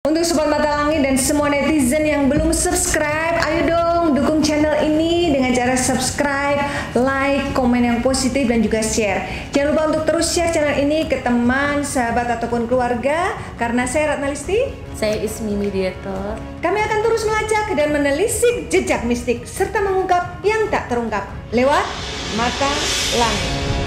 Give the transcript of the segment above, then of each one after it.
Untuk Sobat Mata Langit dan semua netizen yang belum subscribe, ayo dong dukung channel ini dengan cara subscribe, like, komen yang positif dan juga share. Jangan lupa untuk terus share channel ini ke teman, sahabat ataupun keluarga. Karena saya Ratna Listi, saya Ismi Mediator. Kami akan terus melacak dan menelisik jejak mistik serta mengungkap yang tak terungkap lewat Mata Langit.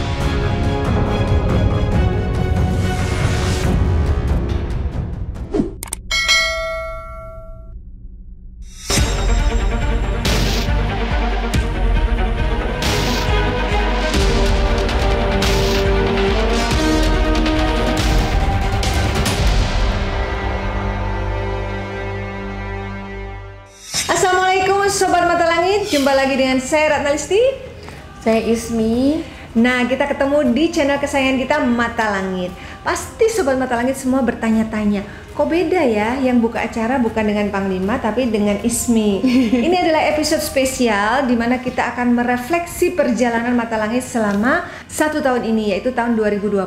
Assalamualaikum Sobat Mata Langit, jumpa lagi dengan saya Ratna Listi. Saya Ismi. Nah, kita ketemu di channel kesayangan kita Mata Langit. Pasti Sobat Mata Langit semua bertanya-tanya, kok beda ya yang buka acara bukan dengan Panglima tapi dengan Ismi. Ini adalah episode spesial di mana kita akan merefleksi perjalanan Mata Langit selama 1 tahun ini, yaitu tahun 2020.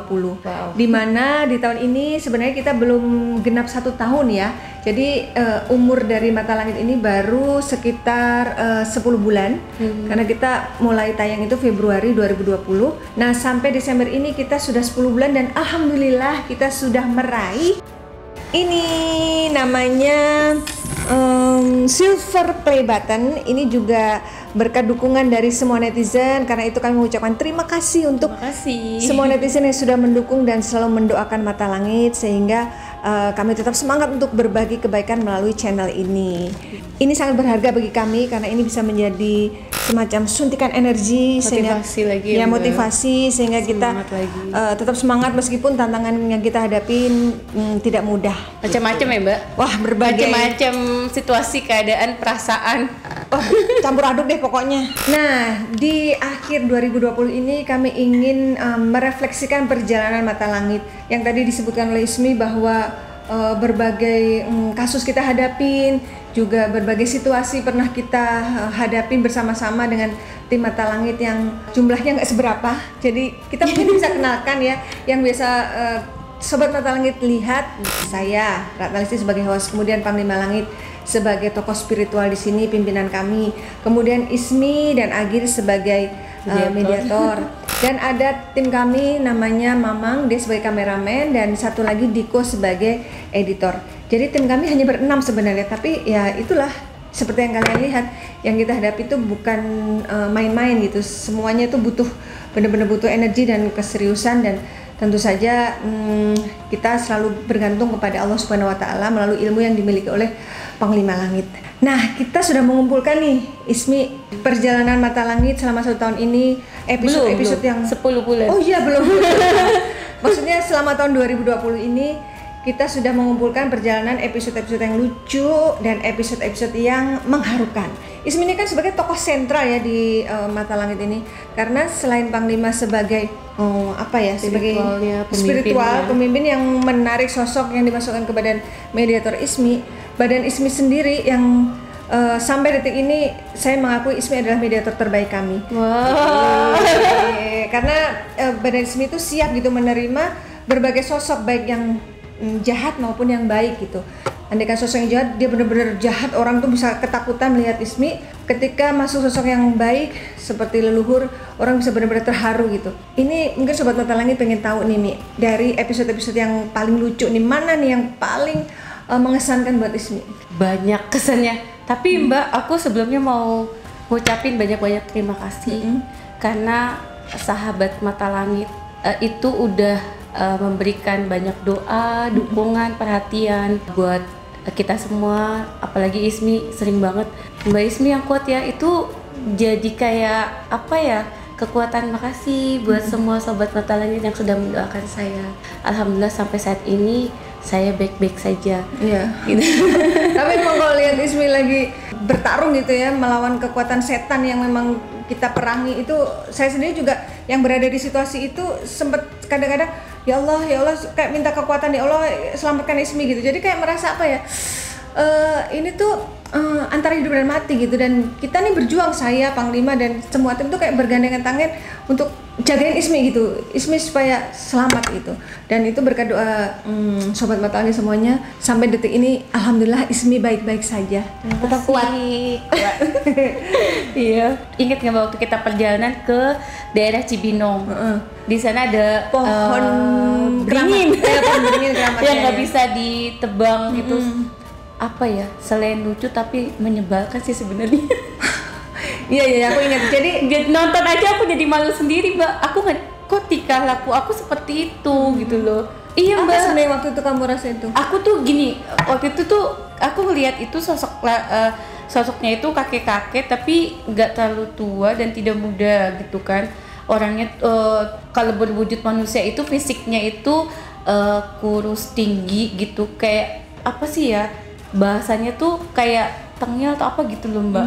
Wow. Dimana di tahun ini sebenarnya kita belum genap 1 tahun ya. Jadi umur dari Mata Langit ini baru sekitar 10 bulan. Karena kita mulai tayang itu Februari 2020. Nah, sampai Desember ini kita sudah 10 bulan dan alhamdulillah kita sudah meraih ini namanya silver play button. Ini juga berkat dukungan dari semua netizen. Karena itu kami mengucapkan terima kasih untuk semua netizen yang sudah mendukung dan selalu mendoakan Mata Langit, sehingga kami tetap semangat untuk berbagi kebaikan melalui channel ini. Ini sangat berharga bagi kami karena ini bisa menjadi semacam suntikan energi, motivasi sehingga kita tetap semangat meskipun tantangan yang kita hadapin tidak mudah. Macam-macam ya, Mbak. Wah, berbagai macam situasi, keadaan, perasaan. Campur aduk deh pokoknya. Nah, di akhir 2020 ini kami ingin merefleksikan perjalanan Mata Langit yang tadi disebutkan oleh Ismi bahwa berbagai kasus kita hadapin, juga berbagai situasi pernah kita hadapin bersama-sama dengan tim Mata Langit yang jumlahnya nggak seberapa. Jadi kita mungkin bisa kenalkan ya, yang biasa Sobat Mata Langit lihat, saya Ratna Listi sebagai host, kemudian Panglima Langit sebagai tokoh spiritual di sini, pimpinan kami, kemudian Ismi dan Agir sebagai mediator. Dan ada tim kami namanya Mamang, dia sebagai kameramen, dan satu lagi Diko sebagai editor. Jadi tim kami hanya berenam sebenarnya, tapi ya itulah seperti yang kalian lihat, yang kita hadapi itu bukan main-main gitu. Semuanya itu benar-benar butuh energi dan keseriusan, dan tentu saja kita selalu bergantung kepada Allah Subhanahu wa Ta'ala melalui ilmu yang dimiliki oleh Panglima Langit. Nah, kita sudah mengumpulkan nih, Ismi, perjalanan Mata Langit selama 1 tahun ini, episode yang 10 bulan. Oh iya, belum. Maksudnya selama tahun 2020 ini kita sudah mengumpulkan perjalanan episode-episode yang lucu dan episode-episode yang mengharukan. Ismi ini kan sebagai tokoh sentral ya di Mata Langit ini, karena selain Panglima sebagai sebagai spiritual pemimpin yang menarik sosok yang dimasukkan ke badan mediator Ismi, badan Ismi sendiri yang sampai detik ini saya mengakui Ismi adalah mediator terbaik kami. Wow. Karena badan Ismi itu siap gitu menerima berbagai sosok, baik yang jahat maupun yang baik gitu. Andaikan sosok yang jahat, dia benar-benar jahat, orang tuh bisa ketakutan melihat Ismi. Ketika masuk sosok yang baik seperti leluhur, orang bisa benar-benar terharu gitu. Ini mungkin Sobat Mata Langit pengen tahu nih, Mi, dari episode-episode yang paling lucu nih, mana nih yang paling mengesankan buat Ismi? Banyak kesannya. Tapi Mbak, aku sebelumnya mau ngucapin banyak-banyak terima kasih karena sahabat Mata Langit itu udah memberikan banyak doa, dukungan, perhatian buat kita semua. Apalagi Ismi sering banget, Mbak Ismi yang kuat ya, itu jadi kayak kekuatan. Makasih buat semua Sobat Mata Langit yang sudah mendoakan saya. Alhamdulillah sampai saat ini saya baik-baik saja. Iya. Gitu. Tapi emang kalau lihat Ismi lagi bertarung gitu ya, melawan kekuatan setan yang memang kita perangi, itu saya sendiri juga yang berada di situasi itu sempat kadang-kadang ya Allah kayak minta kekuatan, ya Allah selamatkan Ismi gitu. Jadi kayak merasa ini tuh antara hidup dan mati gitu, dan kita nih berjuang, saya, Panglima dan semua tim tuh kayak bergandengan tangan untuk jagain Ismi gitu, Ismi supaya selamat gitu. Dan itu berkat doa sobat mata langit semuanya, sampai detik ini alhamdulillah Ismi baik-baik saja. Tetap kuat. Iya. Ingat nggak waktu kita perjalanan ke daerah Cibinong? Di sana ada pohon beringin, pohon beringin yang nggak bisa ditebang itu. Apa ya? Selain lucu tapi menyebalkan sih sebenarnya. Iya, aku ingat. Jadi nonton aja aku jadi malu sendiri, Mbak. Aku nggak, kok tingkah laku aku seperti itu gitu loh. Iya, Mbak. Apa sebenarnya waktu itu kamu rasa itu? Aku tuh gini, waktu itu tuh aku ngelihat itu sosoknya itu kakek-kakek tapi nggak terlalu tua dan tidak muda gitu kan. Orangnya kalau berwujud manusia itu fisiknya itu kurus tinggi gitu, kayak apa sih ya? Bahasanya tuh kayak tengil atau apa gitu loh, Mbak.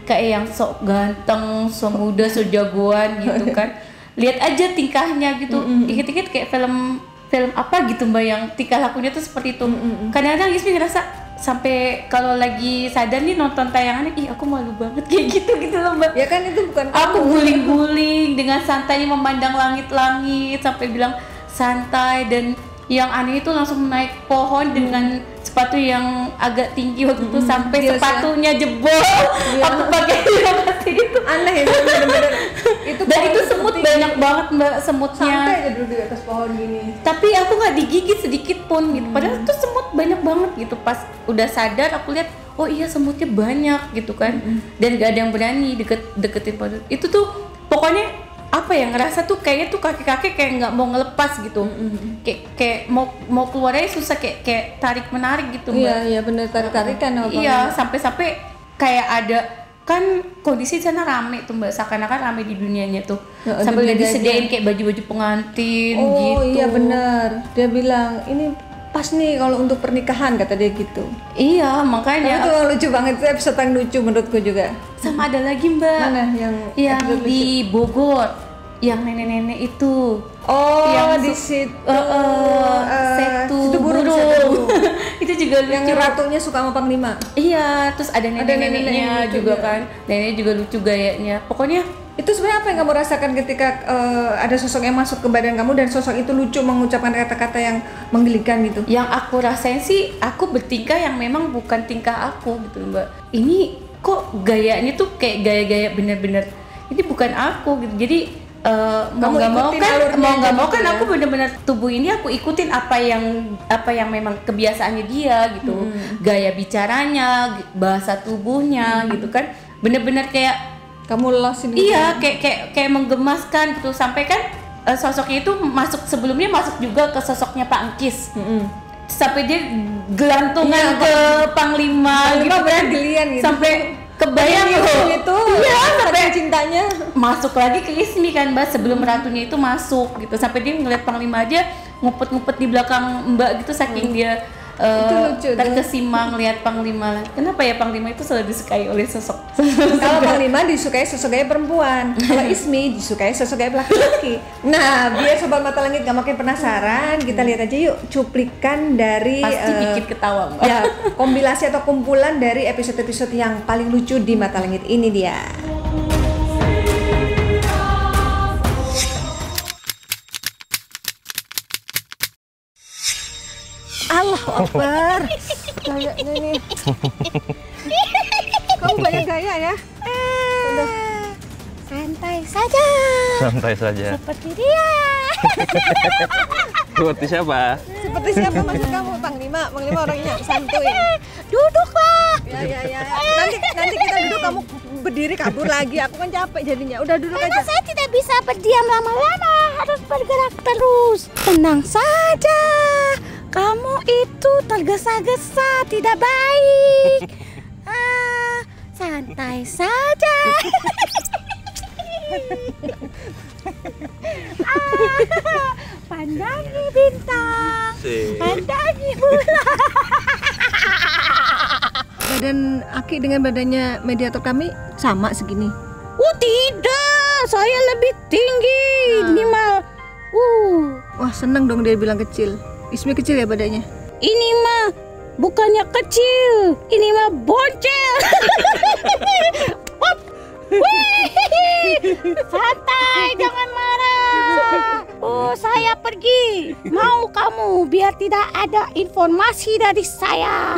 Kayak yang sok ganteng, sok muda, sok jagoan gitu kan. Lihat aja tingkahnya gitu. Dikit-dikit kayak film apa gitu, Mbak, yang tingkah lakunya tuh seperti itu. Kadang-kadang Ismi ngerasa sampai kalau lagi sadar nih nonton tayangannya, ih aku malu banget kayak gitu loh, Mbak. Ya kan itu bukan aku guling-guling dengan santainya memandang langit-langit sampai bilang santai, dan yang aneh itu langsung naik pohon dengan sepatu yang agak tinggi waktu itu sampai sepatunya jebol. Aku pakai itu aneh ya, bener-bener. Dan itu semut tinggi. Banyak banget, Mbak, semutnya. Sampai aja dulu di atas pohon gini. Tapi aku nggak digigit sedikit pun gitu. Padahal itu semut banyak banget gitu. Pas udah sadar aku lihat, oh iya semutnya banyak gitu kan. Dan gak ada yang berani deketin pada itu tuh. Pokoknya apa ya, ngerasa tuh kayaknya tuh kakek-kakek kayak nggak mau ngelepas gitu. Kayak mau keluar aja susah, kayak tarik menarik gitu, Mbak. Iya bener, tarik-tarikan. Iya, sampai kayak ada kan kondisi di sana rame tuh, Mbak, seakan-akan rame di dunianya tuh. Sampai udah disediain kayak baju-baju pengantin gitu. Oh iya benar, dia bilang ini pas nih kalau untuk pernikahan, kata dia gitu. Iya, makanya itu lucu banget, itu episode yang lucu menurutku juga. Sama ada lagi, Mbak, mana yang di Bogor, yang nenek-nenek itu. Oh, yang di situ Setu Burung. Itu juga lucu. Yang ratunya suka sama Panglima. Iya, terus ada nenek-neneknya juga kan. Neneknya juga lucu gayanya. Pokoknya itu sebenarnya apa yang kamu rasakan ketika ada sosok yang masuk ke badan kamu dan sosok itu lucu mengucapkan kata-kata yang menggelikan gitu? Yang aku rasain sih, aku bertingkah yang memang bukan tingkah aku gitu, Mbak. Ini kok gayanya tuh kayak gaya-gaya bener-bener ini bukan aku gitu. Jadi mau nggak mau kan aku bener-bener tubuh ini aku ikutin apa yang memang kebiasaannya dia gitu. Gaya bicaranya, bahasa tubuhnya gitu kan. Bener-bener kayak kamu lelosin gitu. Iya, kayak menggemaskan gitu. Sampai kan sosoknya itu sebelumnya masuk juga ke sosoknya Pak Angkis. Sampai dia gelantungan ke Panglima gitu kan. Gelian gitu. Sampai kebayang loh itu. Iya, sampai cintanya masuk lagi ke Ismi kan, Mbak, sebelum ratunya itu masuk gitu. Sampai dia ngeliat Panglima aja ngumpet-ngumpet di belakang Mbak gitu, saking dia terkesima ngeliat Panglima. Kenapa ya Panglima itu selalu disukai oleh sosok kalau Panglima disukai sosok gaya perempuan, kalau Ismi disukai sosok gaya laki-laki. Nah, biar sobat mata langit gak makin penasaran, kita lihat aja yuk cuplikan dari pasti bikin ketawa, Mbak. Ya, kompilasi atau kumpulan dari episode-episode yang paling lucu di Mata Langit. Ini dia. Allah Akbar. Gayanya nih. Kamu banyak gaya ya? Udah. Santai saja. Santai saja. Seperti dia. Seperti siapa? Seperti siapa maksud kamu? Panglima orangnya santuy. Duduklah. Ya. Nanti kita duduk, kamu berdiri kabur lagi. Aku kan capek jadinya. Udah duduk aja. Saya tidak bisa berdiam lama-lama, harus bergerak terus. Tenang saja. Kamu itu tergesa-gesa, tidak baik. Santai saja. Pandangi bintang, pandangi bulan. Badan Aki dengan badannya mediator kami sama segini. Oh tidak, saya lebih tinggi. Minimal. Wah, seneng dong dia bilang kecil. Ismi kecil ya badannya? Ini mah bukannya kecil, ini mah boncel. Santai, jangan marah. Oh, saya pergi. Mau kamu biar tidak ada informasi dari saya.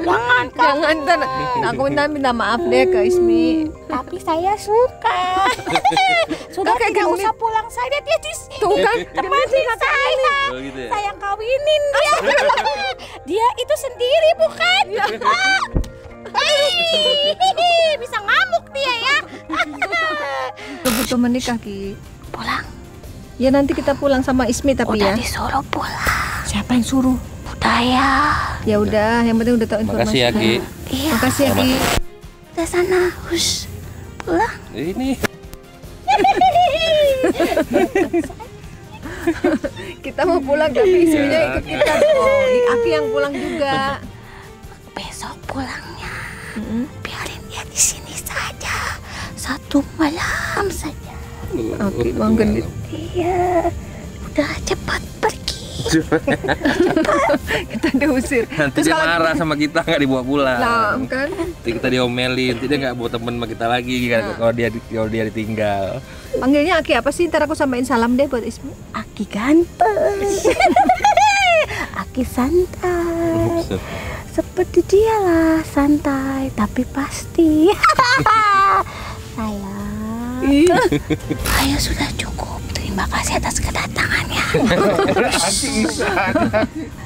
Jangan kamu. Jangan, aku minta maaf deh ke Ismi. Tapi saya suka. Sudah Kakek tidak genit. usah pulang saja dia di sini. Tuh kan, Teman saya. Oh, gitu ya? Saya kawinin dia. Dia itu sendiri bukan? Hei, bisa ngamuk dia ya. butuh menikah Ki. Pulang. Ya nanti kita pulang sama Ismi tapi Udah ya. disuruh pulang. Siapa yang suruh? Budaya. Ya udah, yang penting udah tahu informasi. Makasih ya, Ki. Iya. Makasih ya Ki. Udah sana. Hush. Pulang. Ini. Kita mau pulang tapi Isminya ikut kita. Oh, Aki yang pulang juga. Besok pulangnya. Biarin dia di sini saja. 1 malam saja. Oke, Bang Gendit. Iya. Udah cepat pergi. Kita diusir. Nanti dia marah sama kita nggak dibawa pulang. Nah, kan? Nanti kita diomelin, nanti dia nggak bawa temen sama kita lagi kalau dia ditinggal. Panggilnya Aki apa sih? Ntar aku sampaikan salam deh buat Ismi. Aki ganteng. Aki santai. Seperti dia lah, santai tapi pasti. Sayang. Ayo sudah cukup. Terima kasih atas kedatangannya.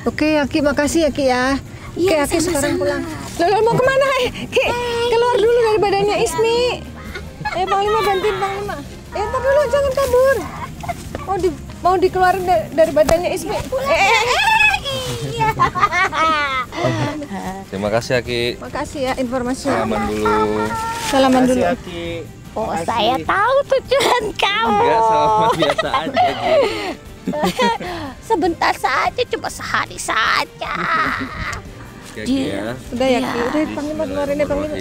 Oke, Aki, makasih ya Ki ya. Oke, Iya, Aki sekarang sama-sama. pulang. Loh, mau kemana? Ki, keluar dulu dari badannya Ismi. Panglima bantuin Panglima. Ntar dulu, jangan kabur. Mau dikeluarin dari badannya Ismi. Iya. Terima kasih Ki. Makasih ya informasinya. Salaman dulu. Salaman dulu. Oh, saya tahu tujuan kamu. Enggak, salaman biasa aja Ki. Sebentar saja, cuma sehari saja. Ya, Ki ya. Udah ya Iya. Ki, udah Panglima keluarin deh Panglima.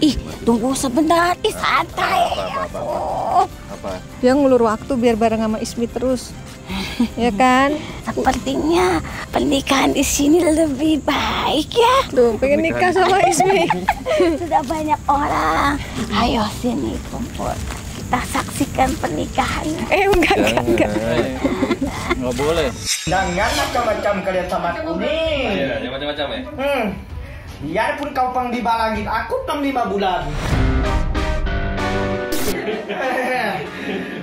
Ih, tunggu sebentar. Ih, santai. Apa? Dia ngulur waktu biar bareng sama Ismi terus. Ya kan? Sepertinya pernikahan di sini lebih baik ya. Tuh, pengen nikah sama Ismi. Sudah banyak orang. Ayo sini kumpul. Kita saksikan pernikahan. Enggak. Nggak boleh. Jangan macam-macam kalian sama aku nih. Iya, macam-macam ya. Biarpun kau panglima langit, aku panglima bulan.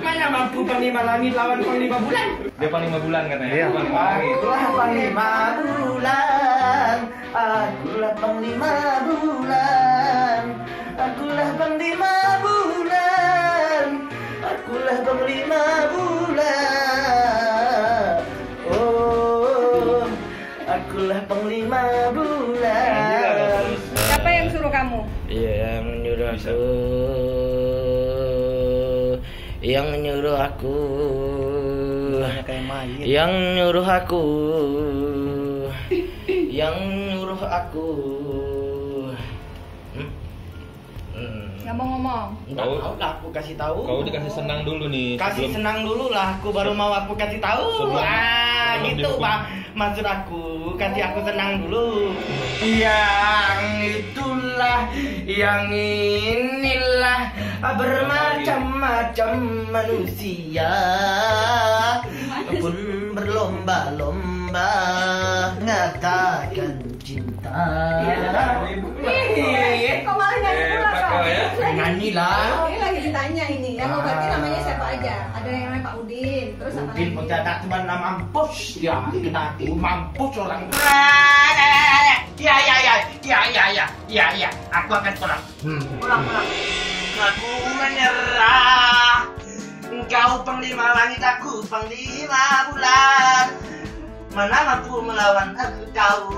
Mana mampu panglima langit lawan panglima bulan? Dia panglima bulan katanya. Iya. Panglima langit. Akulah panglima bulan. Akulah panglima bulan. Akulah panglima bulan. Akulah panglima bulan. Oh, akulah panglima bulan. Siapa yang suruh kamu? Iya, yang nyuruh aku. Yang nyuruh aku. Yang nyuruh aku. Yang nyuruh aku. Nggak mau ngomong. Nggak tahu lah, aku kasih tahu. Kau dikasih senang dulu nih. Kasih senang dulu lah, aku baru mau aku kasih tahu. sebelum Gitu dihukum. Pak, maksud aku kasih aku senang dulu. Yang itulah, yang inilah bermacam-macam manusia pun berlomba-lomba ngatakan cinta. Kok malah nyanyi pula kau? Nyanyi lah. Ini lagi ditanya ini, yang ngobatin namanya siapa aja? Ada yang namanya Pak Udin, terus apa Mungkin lagi? mendadak cuma mampus ya, kena aku mampus orang. Ya, aku akan pulang. Pulang. Aku menyerah. Engkau panglima langit, aku panglima bulan. Mana mampu melawan aku kau.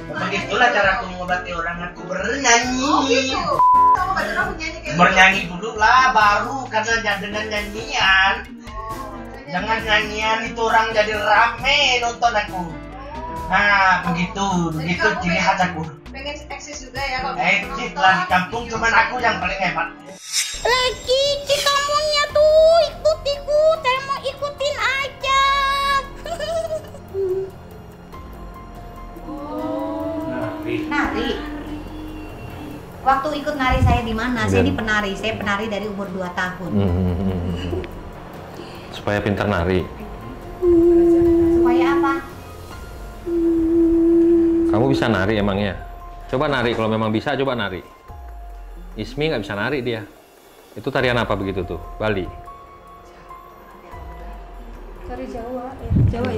Begitulah caraku mengobati orang, aku bernyanyi. Kamu baca lagu nyanyi kayak Bernyanyi dulu lah, baru karena dengan nyanyian. Dengan nyanyian itu orang jadi rame nonton aku. Nah, begitu ciri khas aku. pengen eksis juga ya kalau Eksis lah di kampung, cuman aku yang paling hebat. Lagi kamunya tuh ikut-ikut, saya mau ikutin aja. nari. Waktu ikut nari saya di mana? Saya ini penari. Saya penari dari umur 2 tahun. Supaya pintar nari. Supaya apa? Kamu bisa nari emangnya? Coba nari, kalau memang bisa coba nari. Ismi nggak bisa nari dia. Itu tarian apa begitu tuh? Bali? Tari Jawa, ya. Jawa ya?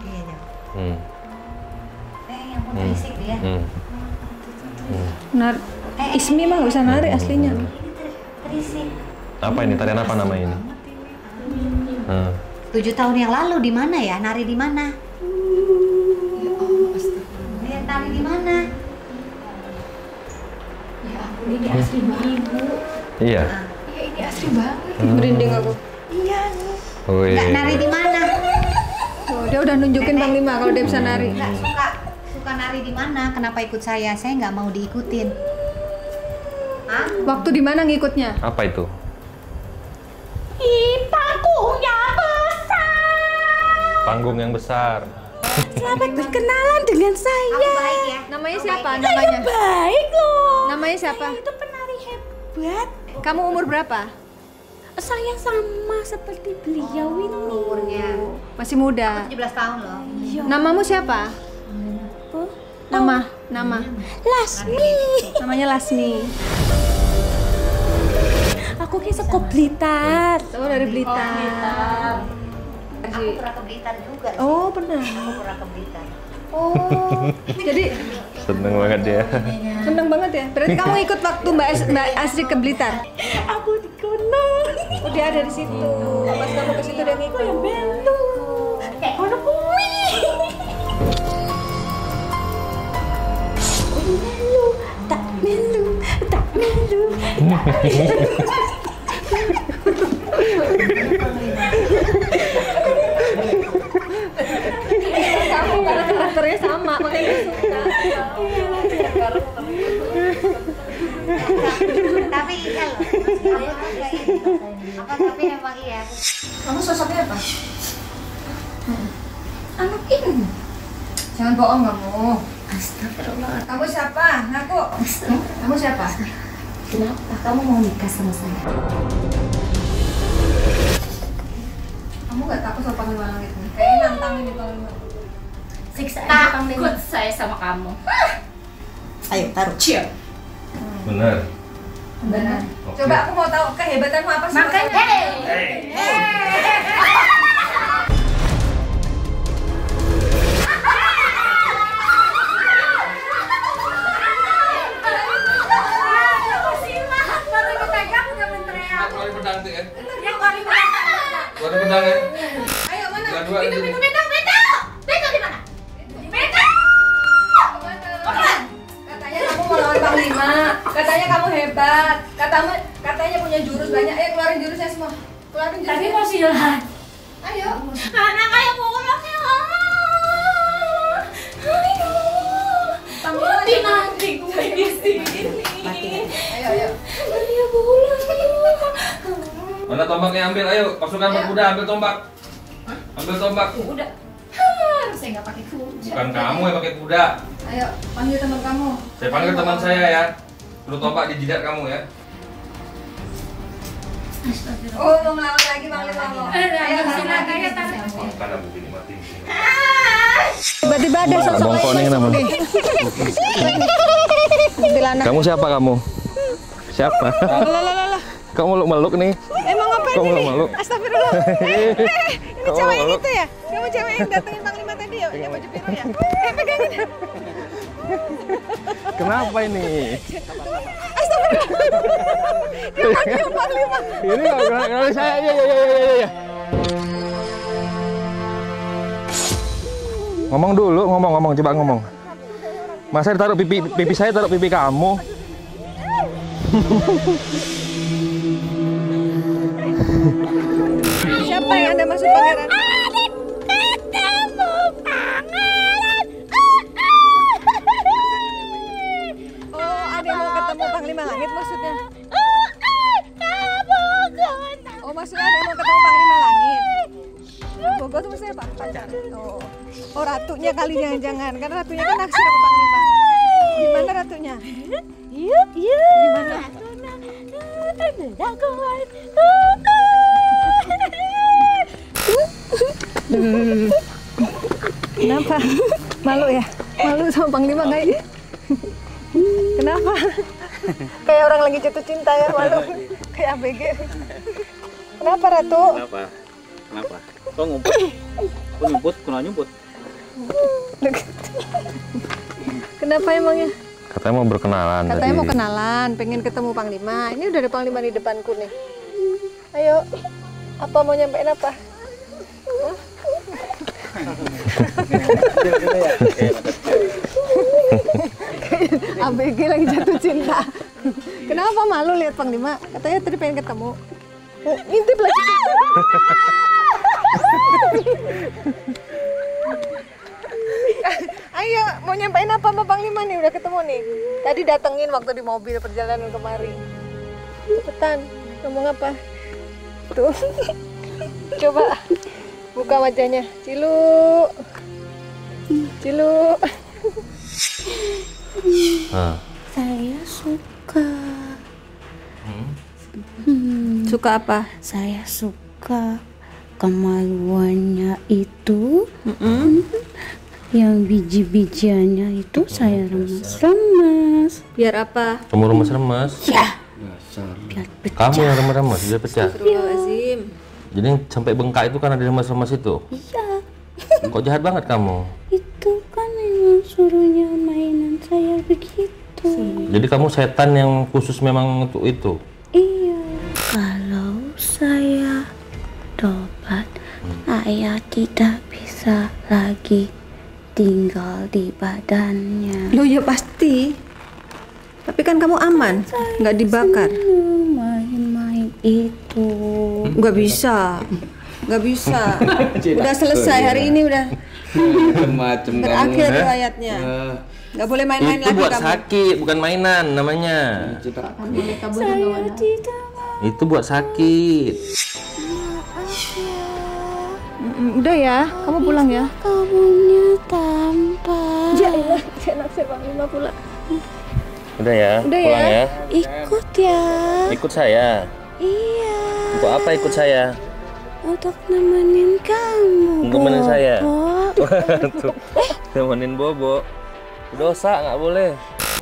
Iya, Jawa. Yang mau berisik dia. Ismi mah nggak bisa nari aslinya. Berisik. Apa ini? Tarian apa namanya ini? 7 tahun yang lalu di mana ya? Nari di mana? Lihat nari di mana? Ini asli banget. Iya. Iya, ini asli banget. Merinding aku. Iya. Nggak nari di mana? Oh, dia udah nunjukin Bang Lima kalau dia bisa nari. Nggak suka nari di mana? Kenapa ikut saya? Saya nggak mau diikutin. Hah? Waktu di mana ngikutnya? Apa itu? Panggung yang besar. Panggung yang besar. Selamat berkenalan dengan saya. Kamu baik ya? Namanya siapa? Namanya? Baik loh. Namanya siapa? Itu penari hebat. Kamu umur berapa? Saya sama seperti beliau ini. Umurnya Masih muda. 17 tahun loh. Namamu siapa? Nama. Lasmi. Namanya Lasmi. Aku kisah ke Blitar. Oh, dari Blitar. Aku pernah ke Blitar juga. Oh, pernah. Aku pernah ke Blitar. Oh, jadi Seneng banget dia. seneng banget ya. Berarti kamu ikut waktu Mbak Asri ke Blitar? Aku di kono. Oh, dia ada di situ. Pas kamu ke situ dia ngikut. Kayak kono kuwi. Tak melu. Kamu karena karakternya sama, makanya dia suka. Tapi iya loh. Apa tapi emang iya. Kamu sosoknya apa? Anak ini. Jangan bohong kamu. Astagfirullah. Kamu siapa? Ngaku. Kamu siapa? Kenapa kamu mau nikah sama saya? Kamu gak takut sama Panglima Langit nih? Kayaknya nantangin nih Panglima. Siksa aja Panglima. Takut saya sama kamu. Ayo taruh. Cium. Bener. Benar. Coba aku mau tahu kehebatanmu apa sih? Makanya. Gua ada pedang ya. Ayo mana? Dua Beto di mana? Katanya kamu mau lawan Panglima. Katanya kamu hebat. Katanya punya jurus banyak. Ayo keluarin jurusnya semua. Keluarin jurusnya. Tapi mau silat. Ayo. Anak kayak pulang ya. Panglima Mati nanti gue di sini. Ayo. Dia pulang. Mana tombaknya, ambil, ayo. Pasukan berkuda, ambil tombak. Ambil tombak. Udah. Saya nggak pakai kuda. Bukan kamu yang pakai kuda. Ayo, panggil teman kamu. Saya panggil teman saya ya. Suruh tombak di jidat kamu ya. Oh, mau ngelawan lagi Panglima kamu. Ayo, silakan. lagi. Karena begini mati. Tiba-tiba ada sosok Bongkok nih kenapa? kuntilanak. Kamu siapa kamu? Siapa? Kamu meluk nih. Emang apa Kamu ini? meluk. Astagfirullah. Ini Kamu cewek yang meluk. itu ya? Kamu cewek yang datengin Panglima tadi ya? Yang baju biru ya? Pegangin. Kenapa ini? Astagfirullah. Dia panggil Panglima. Ini nggak saya. Iya. Ngomong dulu, ngomong, coba ngomong. Masa ditaruh pipi saya, taruh pipi kamu. Siapa yang Anda maksud pangeran? Oh, ada yang mau ketemu Panglima Langit maksudnya? Oh, maksudnya ada yang mau ketemu Panglima Langit. Bogo tuh maksudnya apa? Pacar. Oh, ratunya kali jangan-jangan. Kan ratunya kan naksir sama Panglima. Gimana ratunya? Yuk. Gimana? Kenapa? Malu ya? Malu sama Panglima nggak ini? Kenapa? Kayak orang lagi jatuh cinta ya, malu. Kayak ABG. Kenapa Ratu? Kenapa? Kok ngumpet? Kok nyumput? Kenapa nyumput? Kenapa emangnya? Katanya mau berkenalan. Katanya tadi. mau kenalan, pengen ketemu Panglima. Ini udah ada Panglima di depanku nih. Ayo, apa mau nyampein apa? Hah? ABG lagi jatuh cinta. Kenapa malu lihat Panglima? Katanya tadi pengen ketemu. Ngintip lagi. Ayo, mau nyampein apa sama Panglima nih? Udah ketemu nih. Tadi datengin waktu di mobil perjalanan kemari. Cepetan, ngomong apa? Tuh. Coba buka wajahnya. Cilu. Saya suka. Suka apa? Saya suka kemaluannya itu. Yang biji-bijiannya itu saya remas-remas. Biar apa? Kamu remes-remes. Ya. Biar Kamu yang remes-remes, dia pecah. Astagfirullahaladzim. Jadi yang sampai bengkak itu karena dia remes-remes itu. Iya. Kok jahat banget kamu? Itu kan memang suruhnya mainan saya begitu. Jadi kamu setan yang khusus memang untuk itu. Iya. Kalau saya tobat, saya tidak bisa lagi tinggal di badannya. Loh ya pasti. Tapi kan kamu aman, nggak dibakar. Main-main itu. Nggak bisa. Udah selesai hari ini udah Macem berakhir riwayatnya. Nggak boleh main-main Itu lagi buat kamu. sakit, bukan mainan namanya. Saya tidak mau. Itu buat sakit. Udah ya, kamu pulang ya. Kamunya tampak. Ya elah, saya naksir Panglima pula. Udah ya, Udah pulang ya. ya. Ikut ya. Ikut saya. Iya. Untuk apa ikut saya? Untuk nemenin kamu. Untuk nemenin saya? Bobo. Tuh, temenin Bobo. Dosa nggak boleh.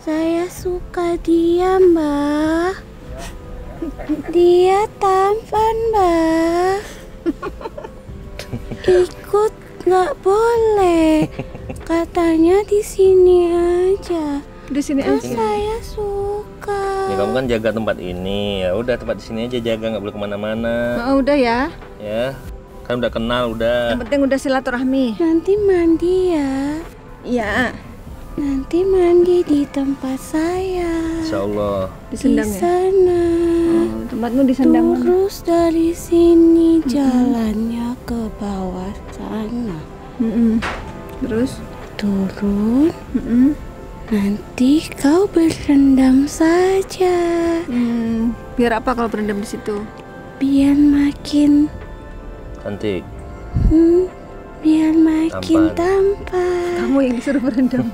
Saya suka dia, Mbak. Dia tampan, Mbak. Ikut nggak boleh. Katanya di sini aja. Di sini Kan aja. saya suka. Ya kamu kan jaga tempat ini. Ya udah tempat di sini aja jaga, nggak boleh kemana-mana. Oh, udah ya. Ya, kan udah kenal udah. Yang penting udah silaturahmi. Nanti mandi ya. Iya. Nanti mandi di tempat saya. Insya Allah. Di Disendang ya. sana. Oh, tempatmu disendang mana? Terus dari sini jalannya ke bawah sana. Terus? Turun. Nanti kau berendam saja. Biar apa kalau berendam di situ? Biar makin Cantik. biar makin tampan. Kamu yang disuruh berendam.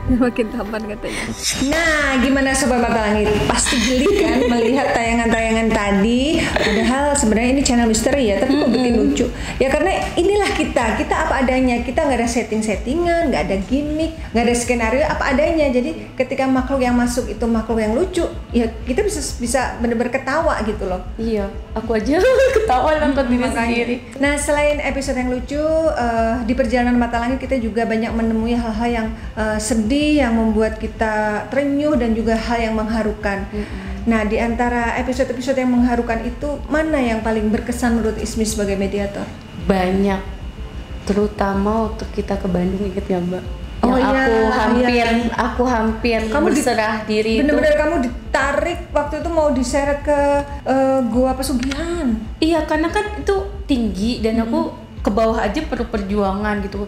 Biar makin tampan katanya. Nah, gimana Sobat Mata Langit? Pasti geli kan melihat tayangan-tayangan tadi. Padahal sebenarnya ini channel misteri ya, tapi kok bikin lucu. Ya karena inilah kita apa adanya. Kita nggak ada setting-settingan, nggak ada gimmick, nggak ada skenario, apa adanya. Jadi ketika makhluk yang masuk itu makhluk yang lucu, ya kita bisa bener-bener ketawa gitu loh. Iya, aku aja ketawa nonton diri sendiri. Nah, selain episode yang lucu, di perjalanan Mata Langit kita juga banyak menemui hal-hal yang sedih, yang membuat kita terenyuh dan juga hal yang mengharukan. Nah, di antara episode-episode yang mengharukan itu, mana yang paling berkesan menurut Ismi sebagai mediator? Banyak, terutama waktu kita ke Bandung, inget ya Mbak? Oh Yang iya, aku hampir berserah diri itu. Bener-bener kamu ditarik waktu itu mau diseret ke Gua Pesugihan. Iya, karena kan itu tinggi dan aku ke bawah aja perlu perjuangan gitu.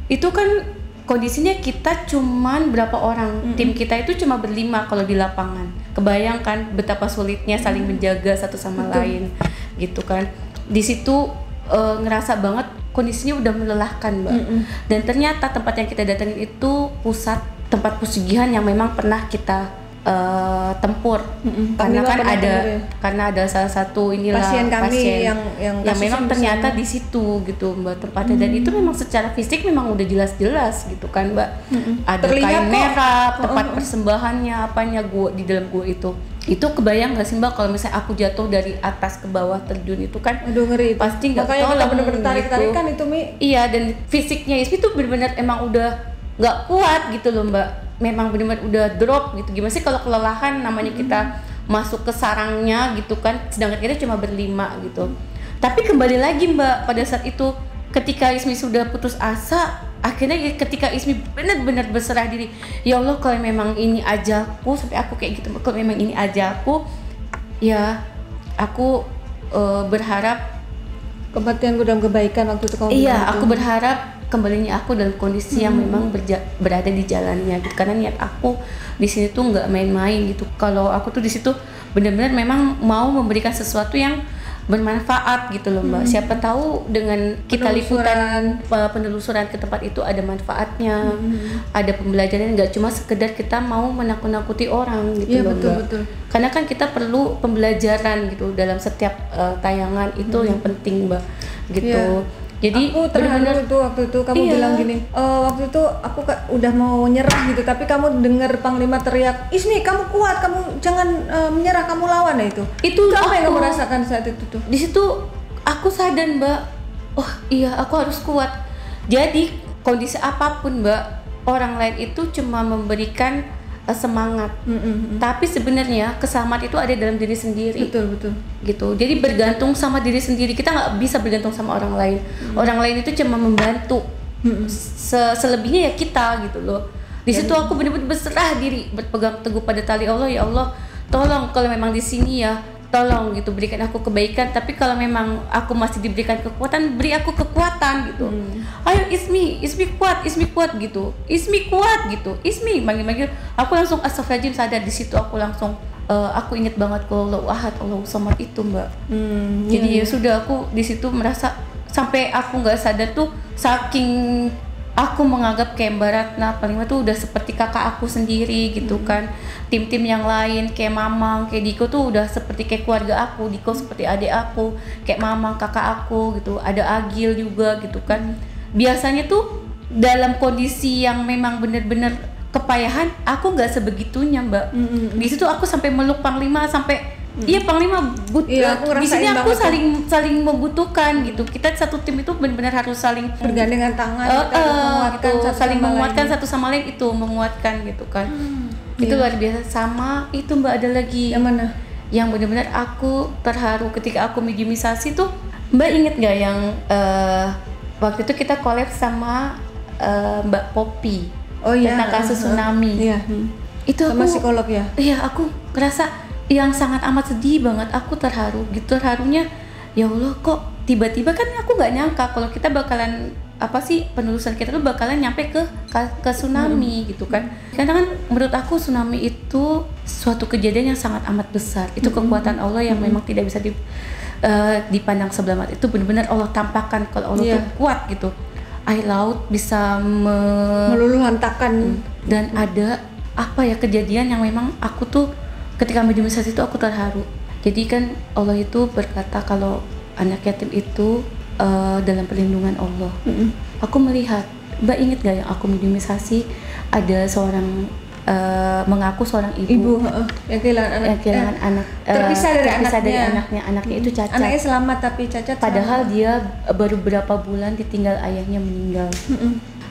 Itu kan kondisinya kita cuman berapa orang, tim kita itu cuma berlima kalau di lapangan. Kebayangkan betapa sulitnya saling menjaga satu sama lain gitu kan. Di situ ngerasa banget kondisinya udah melelahkan Mbak. Dan ternyata tempat yang kita datangin itu pusat tempat pesugihan yang memang pernah kita tempur. Karena kan ada salah satu inilah pasien kami yang memang ternyata di situ gitu Mbak tempatnya, dan itu memang secara fisik memang udah jelas-jelas gitu kan Mbak. Ada Terlihat kain kok. merah, tempat persembahannya apanya gua di dalam gua itu kebayang gak sih Mbak kalau misalnya aku jatuh dari atas ke bawah terjun itu kan? Aduh ngeri. Pasti nggak Makanya kita ketolong bener-bener tarik-tarikan gitu. itu Mi. Iya, dan fisiknya Ismi tuh benar-benar emang udah nggak kuat gitu loh Mbak. Memang benar-benar udah drop gitu. Gimana sih kalau kelelahan, namanya kita masuk ke sarangnya gitu kan, sedangkan kita cuma berlima gitu. Tapi kembali lagi Mbak, pada saat itu ketika Ismi sudah putus asa, akhirnya ketika Ismi benar-benar berserah diri, ya Allah kalau memang ini ajalku, sampai aku kayak gitu, kalau memang ini ajalku, ya aku berharap Kematianku dalam kebaikan waktu itu kamu iya, bilang aku itu. berharap kembalinya aku dalam kondisi yang memang berada di jalannya gitu. Karena niat aku di sini tuh nggak main-main gitu. Kalau aku tuh di situ benar-benar memang mau memberikan sesuatu yang bermanfaat gitu loh Mbak. Siapa tahu dengan kita liputan penelusuran ke tempat itu ada manfaatnya, ada pembelajaran, nggak cuma sekedar kita mau menakut-nakuti orang gitu Iya, loh betul, Mbak. betul. Karena kan kita perlu pembelajaran gitu dalam setiap tayangan itu yang penting Mbak gitu. Iya. Jadi aku terharu tuh waktu itu kamu Iya. bilang gini, waktu itu aku udah mau nyerah gitu, tapi kamu dengar Panglima teriak, Ismi kamu kuat, kamu jangan menyerah, kamu lawan ya itu. Itu apa yang aku kamu rasakan saat itu tuh? di situ aku sadar Mbak, oh iya aku harus kuat. Jadi kondisi apapun Mbak, orang lain itu cuma memberikan semangat, tapi sebenarnya keselamatan itu ada dalam diri sendiri. Betul betul. Gitu. Jadi bergantung sama diri sendiri, kita nggak bisa bergantung sama orang lain. Orang lain itu cuma membantu. Selebihnya ya kita gitu loh. Di situ aku benar-benar berserah diri, berpegang teguh pada tali Allah. Ya Allah, tolong kalau memang di sini ya, tolong gitu berikan aku kebaikan. Tapi kalau memang aku masih diberikan kekuatan, beri aku kekuatan gitu. Ayo Ismi kuat gitu. Ismi kuat gitu. Ismi manggil-manggil. Aku langsung astagfirullahaladzim, sadar di situ aku langsung aku ingat banget kalau Allahu Ahad, Allahu Samad itu Mbak. Jadi ya sudah, aku di situ merasa sampai aku nggak sadar tuh, saking aku menganggap kayak Mbak Ratna Panglima tuh udah seperti kakak aku sendiri gitu kan. Tim-tim yang lain kayak Mamang, kayak Diko tuh udah seperti kayak keluarga aku. Diko seperti adik aku, kayak Mamang kakak aku gitu. Ada Agil juga gitu kan. Biasanya tuh dalam kondisi yang memang bener-bener kepayahan, aku nggak sebegitunya Mbak. Di situ aku sampai meluk Panglima, sampai iya Panglima Iya, aku di sini ngerasain aku banget saling membutuhkan gitu. Kita satu tim itu benar-benar harus saling Bergandengan tangan, kita harus menguatkan gitu, satu saling sama menguatkan lain. satu sama lain, itu menguatkan gitu kan. Itu luar biasa. Sama itu Mbak, ada lagi Yang mana? yang benar-benar aku terharu ketika aku mediumisasi tuh. Mbak inget nggak yang waktu itu kita collab sama Mbak Poppy tentang kasus tsunami. Iya. Itu Sama aku, psikolog ya. iya aku ngerasa yang sangat amat sedih banget. Aku terharu gitu, terharunya ya Allah, kok tiba-tiba kan aku nggak nyangka kalau kita bakalan penelusuran kita tuh bakalan nyampe ke tsunami gitu kan. Karena kan menurut aku tsunami itu suatu kejadian yang sangat amat besar. Itu kekuatan Allah yang memang tidak bisa dipandang sebelah mata. Itu benar-benar Allah tampakkan kalau Allah tuh kuat gitu. Air laut bisa meluluh lantakan. Dan ada kejadian yang memang aku tuh ketika mediumisasi itu aku terharu. Jadi kan Allah itu berkata kalau anak yatim itu dalam perlindungan Allah. Aku melihat, Mbak inget gak yang aku mediumisasi, ada seorang mengaku seorang ibu yang kehilangan anak, anak, terpisah dari anaknya itu cacat. Anaknya selamat tapi cacat. Padahal dia baru berapa bulan ditinggal ayahnya meninggal.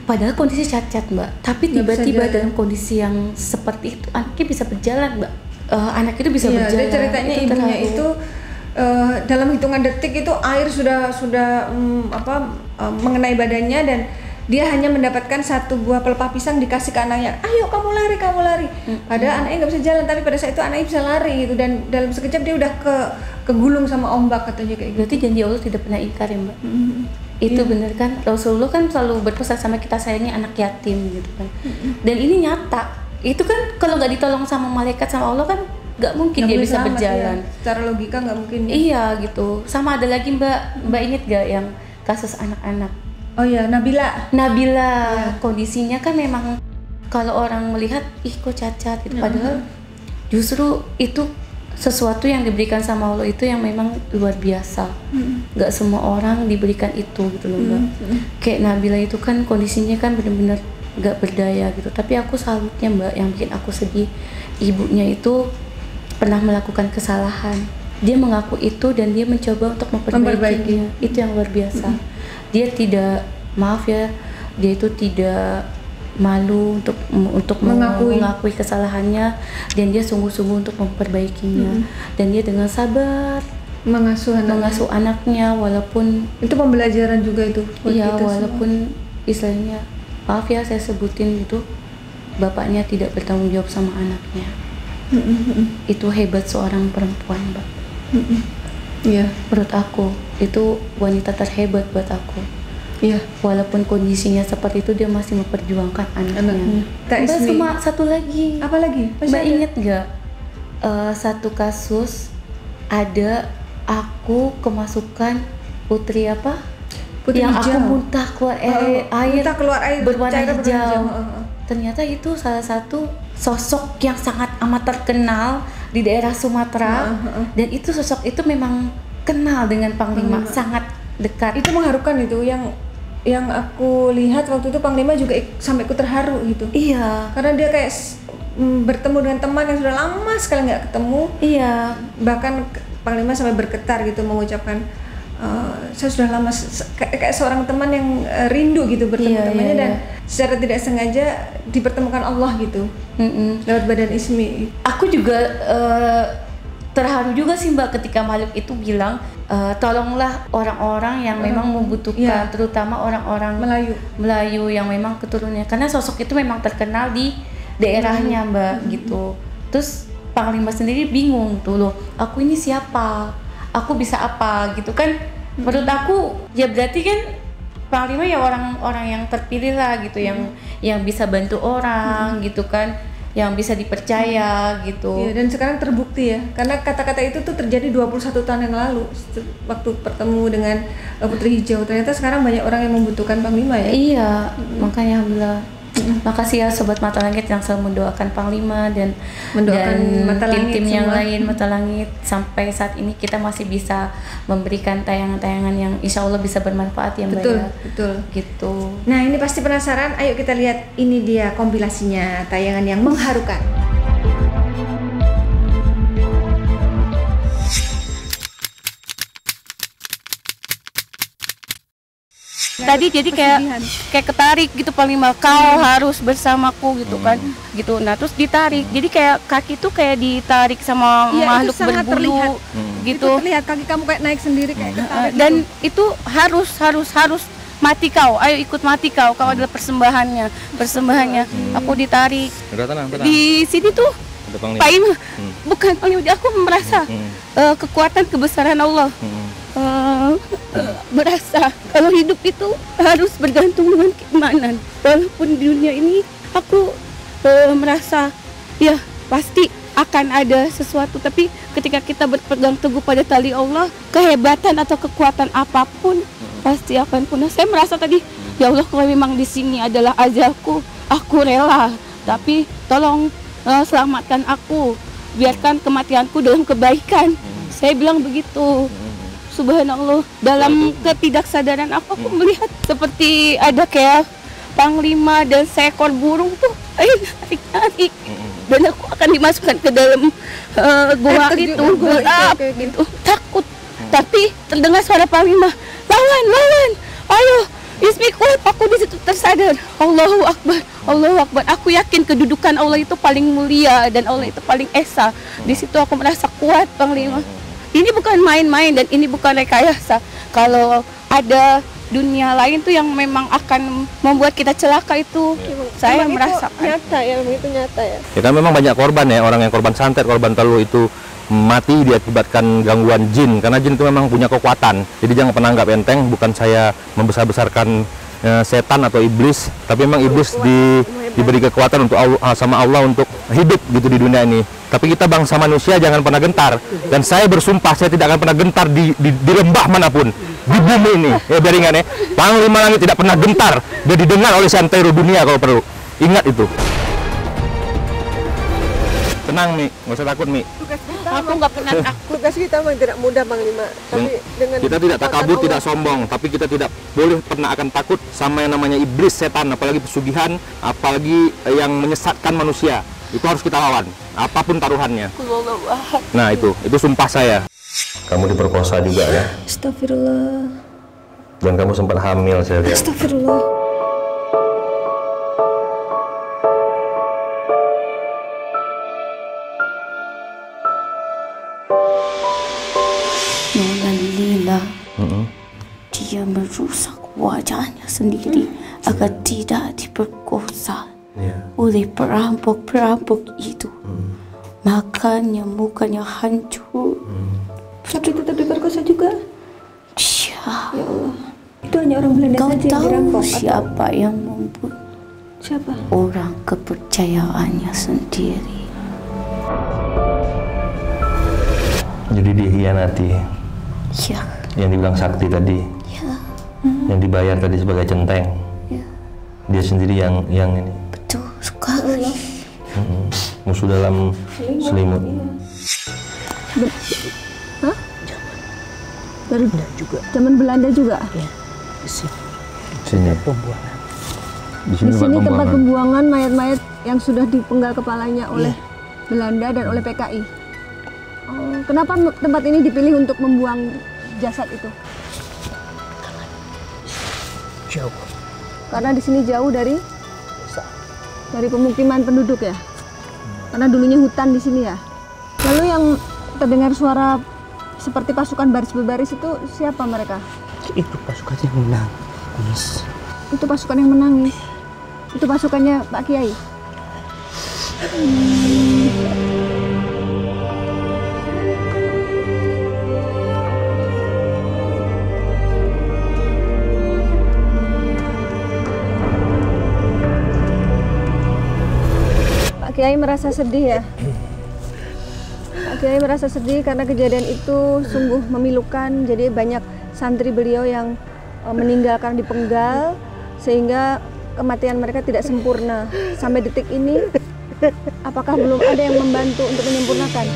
Padahal kondisi cacat Mbak, tapi tiba-tiba dalam kondisi yang seperti itu anaknya bisa berjalan Mbak. Anak itu bisa berjalan. Dia ceritanya itu ibunya itu dalam hitungan detik itu air sudah mengenai badannya, dan dia hanya mendapatkan satu buah pelepah pisang dikasih ke anaknya, ayo kamu lari. Padahal anaknya nggak bisa jalan, tapi pada saat itu anaknya bisa lari gitu, dan dalam sekejap dia udah kegulung sama ombak katanya kayak gitu. Berarti janji Allah tidak pernah ingkar ya Mbak. Itu benar kan, Rasulullah kan selalu berpesan sama kita, sayangnya anak yatim gitu kan. Dan ini nyata. Itu kan kalau nggak ditolong sama malaikat sama Allah kan nggak mungkin dia bisa berjalan. Ya. Secara logika nggak mungkin. Ya. Iya gitu. Sama ada lagi Mbak inget gak yang kasus anak-anak? Oh ya, Nabila. Ya. Kondisinya kan memang kalau orang melihat ih kok cacat gitu, padahal justru itu sesuatu yang diberikan sama Allah itu yang memang luar biasa. Nggak semua orang diberikan itu gitu loh Mbak. Kayak Nabila itu kan kondisinya kan benar-benar nggak berdaya gitu, tapi aku salutnya Mbak, yang bikin aku sedih ibunya itu pernah melakukan kesalahan, dia mengaku itu dan dia mencoba untuk memperbaikinya. Itu yang luar biasa. Dia tidak, maaf ya, dia itu tidak malu untuk mengakui kesalahannya, dan dia sungguh-sungguh untuk memperbaikinya. Dan dia dengan sabar mengasuh anaknya, walaupun itu pembelajaran juga itu buat iya, kita walaupun istilahnya, maaf ya saya sebutin itu, bapaknya tidak bertanggung jawab sama anaknya. Itu hebat seorang perempuan Mbak. Iya, menurut aku itu wanita terhebat buat aku. iya. Walaupun kondisinya seperti itu, dia masih memperjuangkan anaknya. Kak Mbak, Ismi, sama satu lagi. apa lagi? Mbak inget gak satu kasus ada aku kemasukan putri apa? Putri yang hijau. aku muntah keluar air Muntah keluar air berwarna cairan hijau. berwarna Ternyata itu salah satu sosok yang sangat amat terkenal di daerah Sumatera, dan itu sosok itu memang kenal dengan Panglima, sangat dekat. Itu mengharukan itu, yang aku lihat waktu itu Panglima juga sampai ikut terharu gitu. Iya. Karena dia kayak bertemu dengan teman yang sudah lama sekali nggak ketemu. Iya. Bahkan Panglima sampai bergetar gitu mengucapkan, saya sudah lama kayak seorang teman yang rindu gitu bertemu temannya, dan secara tidak sengaja dipertemukan Allah gitu lewat badan Ismi. Aku juga terharu juga sih Mbak ketika makhluk itu bilang, tolonglah orang-orang yang memang membutuhkan, terutama orang-orang Melayu yang memang keturunannya, karena sosok itu memang terkenal di daerahnya Mbak gitu. Terus Panglima sendiri bingung tuh, loh aku ini siapa, aku bisa apa gitu kan. Menurut aku ya berarti kan Panglima ya orang-orang yang terpilih lah gitu, yang bisa bantu orang gitu kan, yang bisa dipercaya gitu. Iya, dan sekarang terbukti ya, karena kata-kata itu tuh terjadi 21 tahun yang lalu waktu bertemu dengan Putri Hijau. Ternyata sekarang banyak orang yang membutuhkan Panglima ya. Iya, makanya alhamdulillah. Makasih ya Sobat Mata Langit yang selalu mendoakan Panglima dan tim-tim yang lain Mata Langit. Sampai saat ini kita masih bisa memberikan tayangan-tayangan yang insya Allah bisa bermanfaat ya Mbak. Betul. Gitu. Nah ini pasti penasaran, ayo kita lihat, ini dia kompilasinya, tayangan yang mengharukan. Tadi jadi kayak ketarik gitu Panglima, kau harus bersamaku gitu kan, gitu. Nah terus ditarik, jadi kayak kaki tuh kayak ditarik sama makhluk berbulu gitu. Itu terlihat kaki kamu kayak naik sendiri kayak ketarik. Dan itu harus mati kau, ayo ikut mati kau adalah persembahannya. Aku ditarik. Udah tenang. Di sini tuh Pak Ima, bukan Panglima, aku merasa kekuatan kebesaran Allah. Berasa kalau hidup itu harus bergantung dengan keimanan. Walaupun di dunia ini aku merasa ya pasti akan ada sesuatu, tapi ketika kita berpegang teguh pada tali Allah, kehebatan atau kekuatan apapun pasti akan punah. Saya merasa tadi, ya Allah, kalau memang di sini adalah ajalku, aku rela, tapi tolong selamatkan aku, biarkan kematianku dalam kebaikan. Saya bilang begitu. Subhanallah, dalam ketidaksadaran aku melihat seperti ada kayak Panglima dan seekor burung tuh narik, dan aku akan dimasukkan ke dalam gua itu, gitu. Takut, tapi terdengar suara Panglima, lawan, ayo Ismi kuat. Aku di situ tersadar, Allahu Akbar. Aku yakin kedudukan Allah itu paling mulia dan Allah itu paling esa. Di situ aku merasa kuat Panglima. Ini bukan main-main dan ini bukan rekayasa. Kalau ada dunia lain tuh yang memang akan membuat kita celaka itu, saya merasakan. Nyata ya. Kita memang banyak korban ya, orang yang korban santet, korban teluh itu mati diakibatkan gangguan jin, karena jin itu memang punya kekuatan. Jadi jangan pernah anggap enteng, bukan saya membesar-besarkan setan atau iblis, tapi memang iblis diberi kekuatan untuk sama Allah untuk hidup gitu di dunia ini. Tapi kita bangsa manusia jangan pernah gentar, dan saya bersumpah saya tidak akan pernah gentar di lembah manapun di bumi ini. Biar ingat ya, Panglima Langit tidak pernah gentar dan didengar oleh seantero dunia kalau perlu. Ingat itu. tenang Mi, nggak usah takut Mi. Aku nggak pernah takut. Tugas kita memang tidak mudah Bang Lima, tapi dengan Kita tidak takabur, tidak sombong, tapi kita tidak boleh pernah akan takut sama yang namanya iblis, setan, apalagi pesugihan, apalagi yang menyesatkan manusia. Itu harus kita lawan, apapun taruhannya. Nah itu sumpah saya. Kamu diperkosa juga ya? Astagfirullah. Dan kamu sempat hamil saya lihat. Astagfirullah. Nona Lila, dia merusak wajahnya sendiri agar tidak diperkosa oleh perampok-perampok itu. Makanya mukanya hancur. Tapi tetap diperkosa juga. Ya Allah. Itu hanya orang Belanda Kau saja yang tahu dirampok. siapa yang membunuh? Siapa? Orang kepercayaannya sendiri. Jadi dihianati. Ya, Yang dibilang Sakti tadi, ya, yang dibayar tadi sebagai centeng. ya, Dia sendiri yang ini. betul sekali. Musuh dalam selimut. Hah? Dari zaman Belanda juga? Sini. Di sini, Di sini tempat pembuangan. pembuangan mayat-mayat yang sudah dipenggal kepalanya oleh Belanda dan oleh PKI. Oh, kenapa tempat ini dipilih untuk membuang jasad itu? Jauh. Karena di sini jauh dari pemukiman penduduk ya. Karena dulunya hutan di sini ya. Lalu yang terdengar suara seperti pasukan baris berbaris itu siapa mereka? Itu pasukan yang menangis. Itu pasukan yang menangis. Itu pasukannya Pak Kiai. Pak Kiai merasa sedih ya. Pak Kiai merasa sedih karena kejadian itu sungguh memilukan. Jadi banyak santri beliau yang meninggalkan dipenggal sehingga kematian mereka tidak sempurna. Sampai detik ini, apakah belum ada yang membantu untuk menyempurnakan?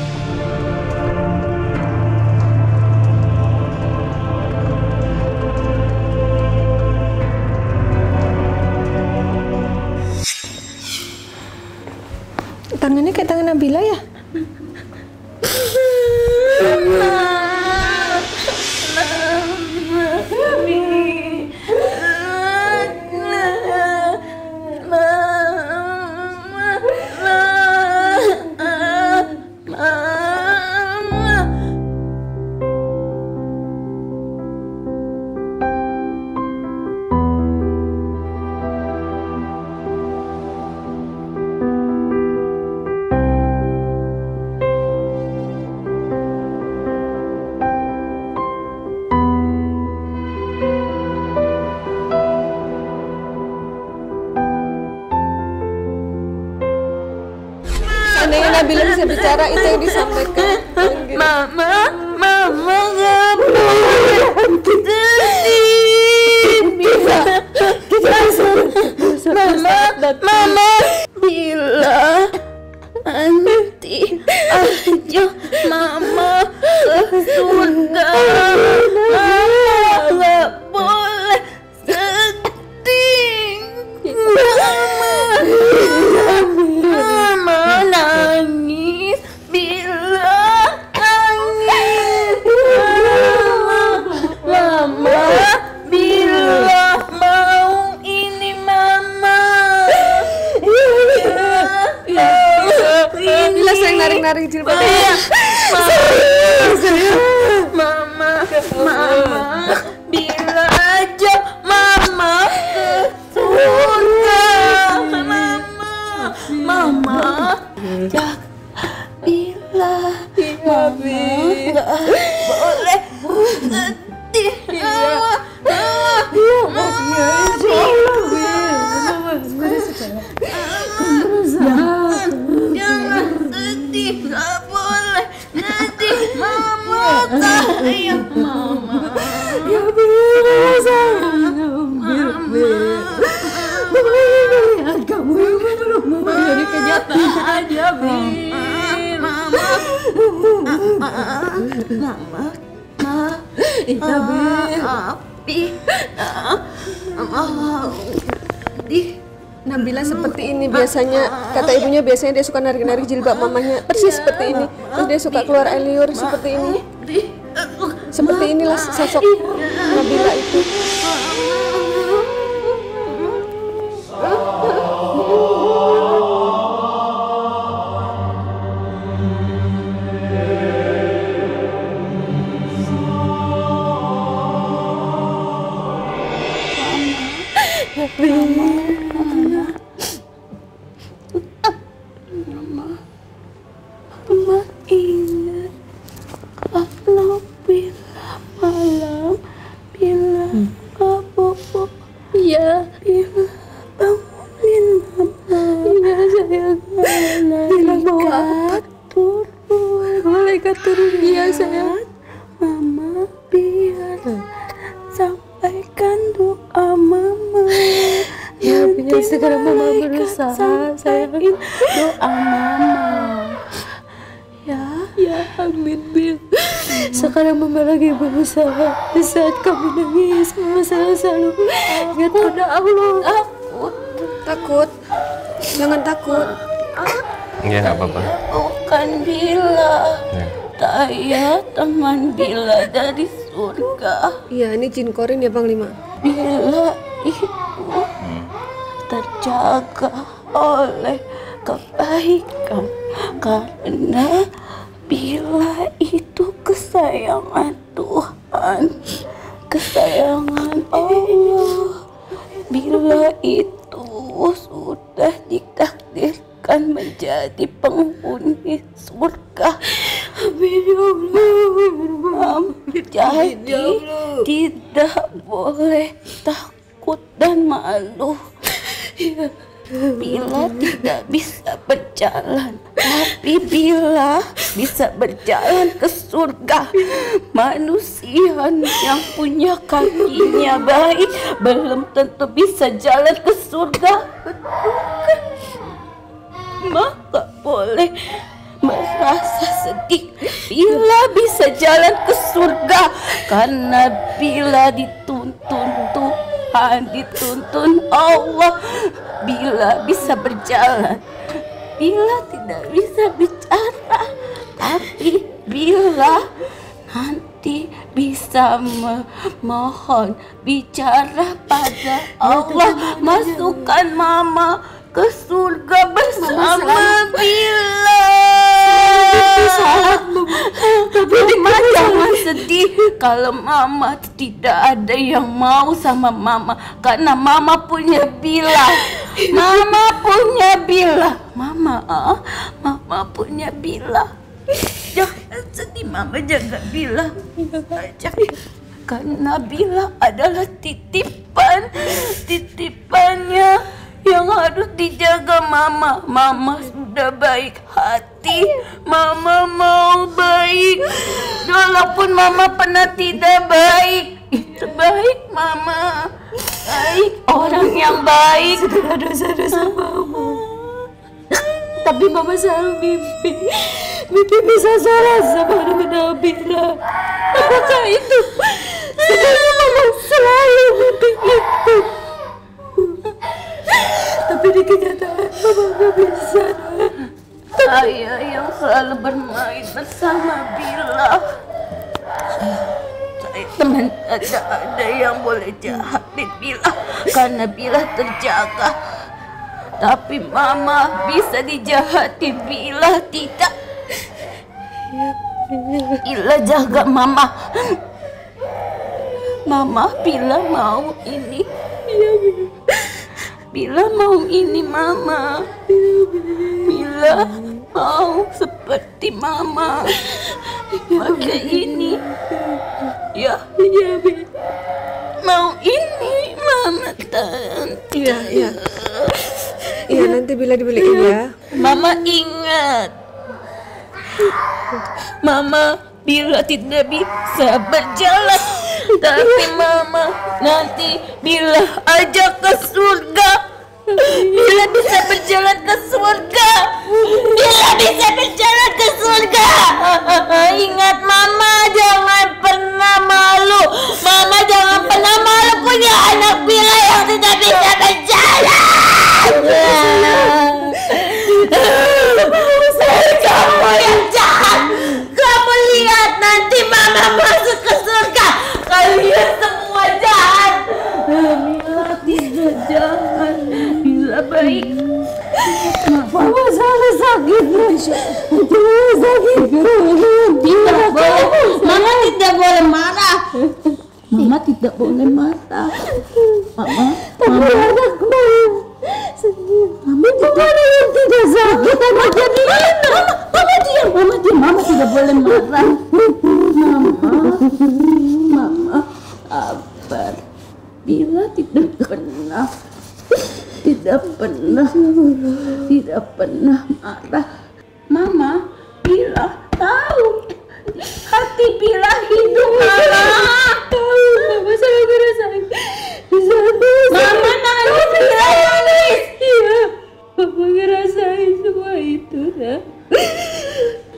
Tangannya kayak tangan Nabila ya? Seandainya Nabila bisa bicara, itu yang disampaikan. Mama nggak boleh bisa. Mama bila nanti aja mama ke surga. Mama nggak boleh sedih. Mama nangis bila nangis. Mama bila mau ini mama. Nabila sering narik-narik jilbabnya. Mama bila aja mama ke surga. Mama ya bila mama nggak boleh sedih. Jangan sedih, nggak boleh sedih. Mama sayang mama. Ya bila sayang mama. Kamu belum jadi kenyataan aja, Bi. Nabila seperti ini biasanya, kata ibunya biasanya dia suka narik-narik jilbab mamanya persis seperti ini. Terus dia suka keluar air liur seperti ini. Seperti inilah sosok Nabila itu. Mama ingat kalau bila malam, bila bobo, ya, bila bangunin mama, ya sayang, malaikat turun, ya sayang, mama biar sampaikan doa mama. Ya, biar sekarang mama berusaha sayang doa mama. Ya, amin Bil. Sekarang mama lagi berusaha. Di saat kamu nangis, mama selalu ingat pada Allah. Takut, jangan takut. Ya nggak apa-apa. Bukan Bila, saya teman Bila dari surga. Iya, ini jin korin ya Bang Lima. Bila itu terjaga oleh kebaikan karena Bila itu kesayangan Tuhan, kesayangan Allah. Bila itu sudah ditakdirkan menjadi penghuni surga. Amin ya Allah. Jadi tidak boleh takut dan malu. Bila tidak bisa berjalan, tapi Bila bisa berjalan ke surga. Manusia yang punya kakinya baik belum tentu bisa jalan ke surga. Maka boleh merasa sedih. Bila bisa jalan ke surga karena Bila dituntun Tuhan, dituntun Allah. Bila bisa berjalan, Bila tidak bisa bicara, tapi Bila nanti bisa memohon bicara pada Allah. Masukkan mama ke surga bersama Bila. Tapi mama jangan sedih kalau mama tidak ada yang mau sama mama, karena mama punya Bila. Mama punya Bila. Mama punya Bila. Jangan sedih, mama jaga Bila. Karena Bila adalah titipannya yang harus dijaga mama. Mama sudah baik hati, mama mau baik. Walaupun mama pernah tidak baik, baik mama. Baik, orang yang baik. Segala dosa-dosa mama. Tapi mama selalu mimpi bisa salah sama Nabila. Apakah itu? Sebenarnya mama selalu mimpi itu. Tapi di kenyataan mama gak bisa. Saya yang selalu bermain bersama Bila. Saya teman tidak ada yang boleh jahatin Bila karena Bila terjaga. Tapi mama bisa dijahati, Bila tidak. Bila jaga mama. Mama, Bila mau ini. Bila mau ini mama. Bila mau seperti mama. Pakai ini. Ya. Mau ini mama tante. Iya, nanti Bila dibeliin ya. Mama ingat. Mama Bila tidak bisa berjalan, tapi mama nanti Bila ajak ke surga. Bila bisa berjalan ke surga. Bila bisa berjalan ke surga. Ingat. baik. Mama salah sakit. Tidak boleh. Mama tidak boleh marah. Mama tidak boleh marah. Mama. Tapi anakku. Mama tidak sakit. Anaknya di mana? Mama diam. Mama tidak boleh marah. Mama sabar. Bila tidak pernah marah. Mama Bila tahu hati Bila hidup marah. Mama saya ngerasain. Mama nangis, Bila nangis. Iya, Mama ngerasain semua itu, nah.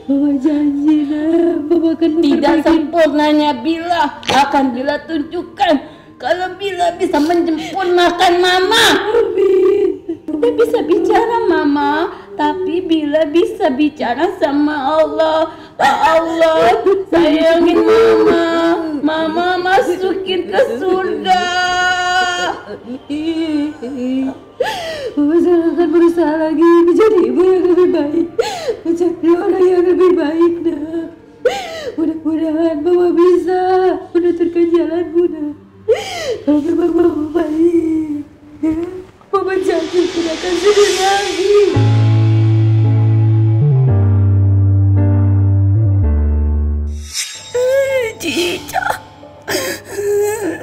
Mama janji, nah, Mama akan tidak sempurnanya Bila akan Bila tunjukkan kalau Bila bisa menyempurnakan Mama. Tidak bisa bicara Mama, tapi Bila bisa bicara sama Allah. Allah sayangin Mama, Mama masukin ke surga. Mama akan berusaha lagi menjadi ibu yang lebih baik, menjadi orang yang lebih baik, nah. Mudah-mudahan Mama bisa menentukan jalanmu, nah. Kalau memang Mama baik, ya, Mama janji tidak akan sedih lagi. Cica.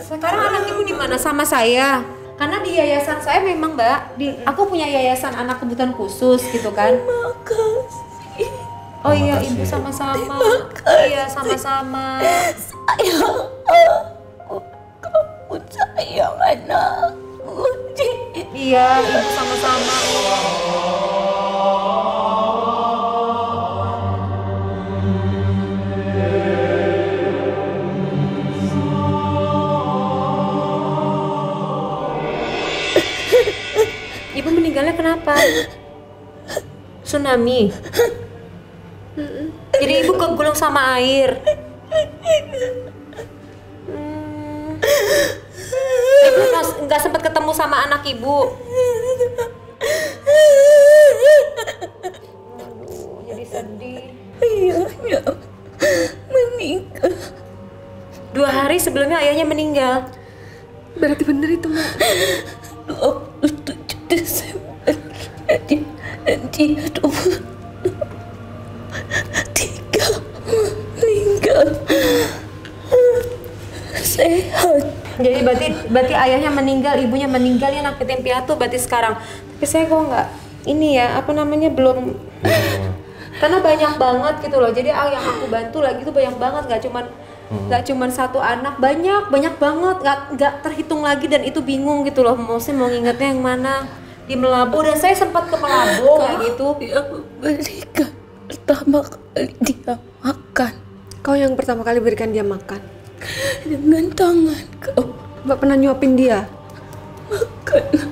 Sekarang anak ibu di mana sama saya? Karena di yayasan saya memang Mbak, aku punya yayasan anak kebutuhan khusus gitu kan. Makasih. Oh iya ibu sama-sama. Iya sama-sama. Sayang aku, kamu sayang anakku. Iya ibu sama-sama. Ibu meninggalnya kenapa? Tsunami. Jadi ibu kegulung sama air. Ibu nggak sempat ketemu sama anak ibu. Jadi sedih. Ayahnya meninggal. 2 hari sebelumnya ayahnya meninggal. Berarti bener itu Mbak. 27 Desember dia 23 meninggal sehat. Jadi berarti ayahnya meninggal, ibunya meninggal, ya anak yatim piatu berarti sekarang. Tapi saya kok nggak ini ya apa namanya belum karena banyak banget gitu loh. Jadi yang aku bantu lagi tuh banyak banget, nggak cuman satu anak, banyak banget, nggak terhitung lagi dan itu bingung gitu loh. Maksudnya mau ngingetnya yang mana di Melabo, dan saya sempat ke Melabo kayak gitu. Dia memberikan pertama kali dia makan. Kau yang pertama kali berikan dia makan Dengan tangan kau. Mbak pernah nyuapin dia? Makan.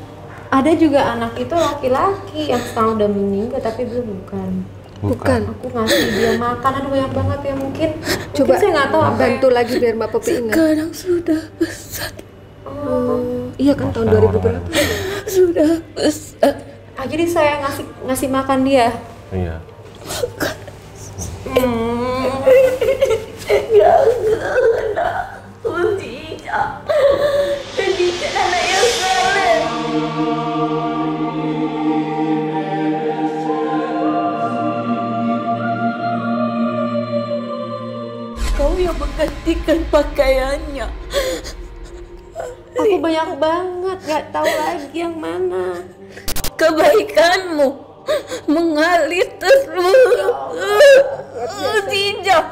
Ada juga anak itu laki-laki yang sekarang udah meninggal tapi belum bukan. Aku ngasih dia makan, ada banyak banget ya mungkin. Coba saya nggak tahu apa bantu lagi biar Mbak Popi ingat. Sekarang sudah besar. Iya kan tahun 2000 berapa? Sudah besar. Jadi saya ngasih makan dia. Iya. Jangan aku tidak. Jadi anak yang soleh. Kau yang menggantikan pakaiannya. Aku banyak banget, nggak tahu lagi yang mana. Kebaikanmu mengalir terus. Tidak,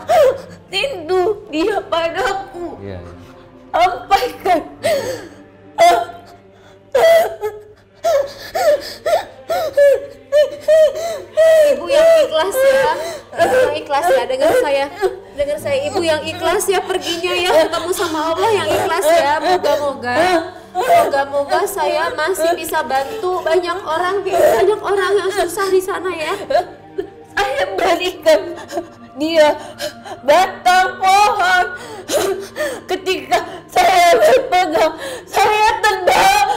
rindu dia padaku. Iya. Sampaikan. Ibu yang ikhlas ya, ibu yang ikhlas ya, dengar saya, ibu yang ikhlas ya perginya ya, ketemu sama Allah yang ikhlas ya. Moga-moga saya masih bisa bantu banyak orang yang susah di sana ya. Saya berikan dia batang pohon. Ketika saya berpegang, saya tendang.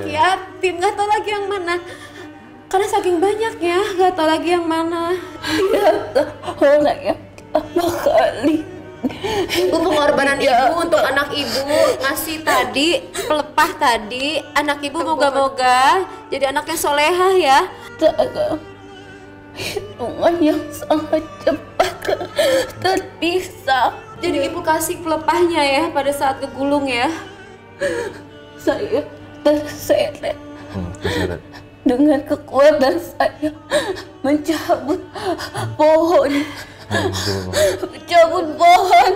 yatim, nggak tahu lagi yang mana. Karena saking banyaknya, nggak tahu lagi yang mana. Ya orang yang pertama kali. Ibu pengorbanan ibu untuk anak ibu ngasih tadi, pelepah tadi, anak ibu moga-moga jadi anak yang solehah ya. Dalam hitungan yang sangat cepat terpisah. Jadi ibu kasih pelepahnya ya pada saat kegulung ya. Saya terseret. Dengan kekuatan saya mencabut pohon. Mencabut pohon.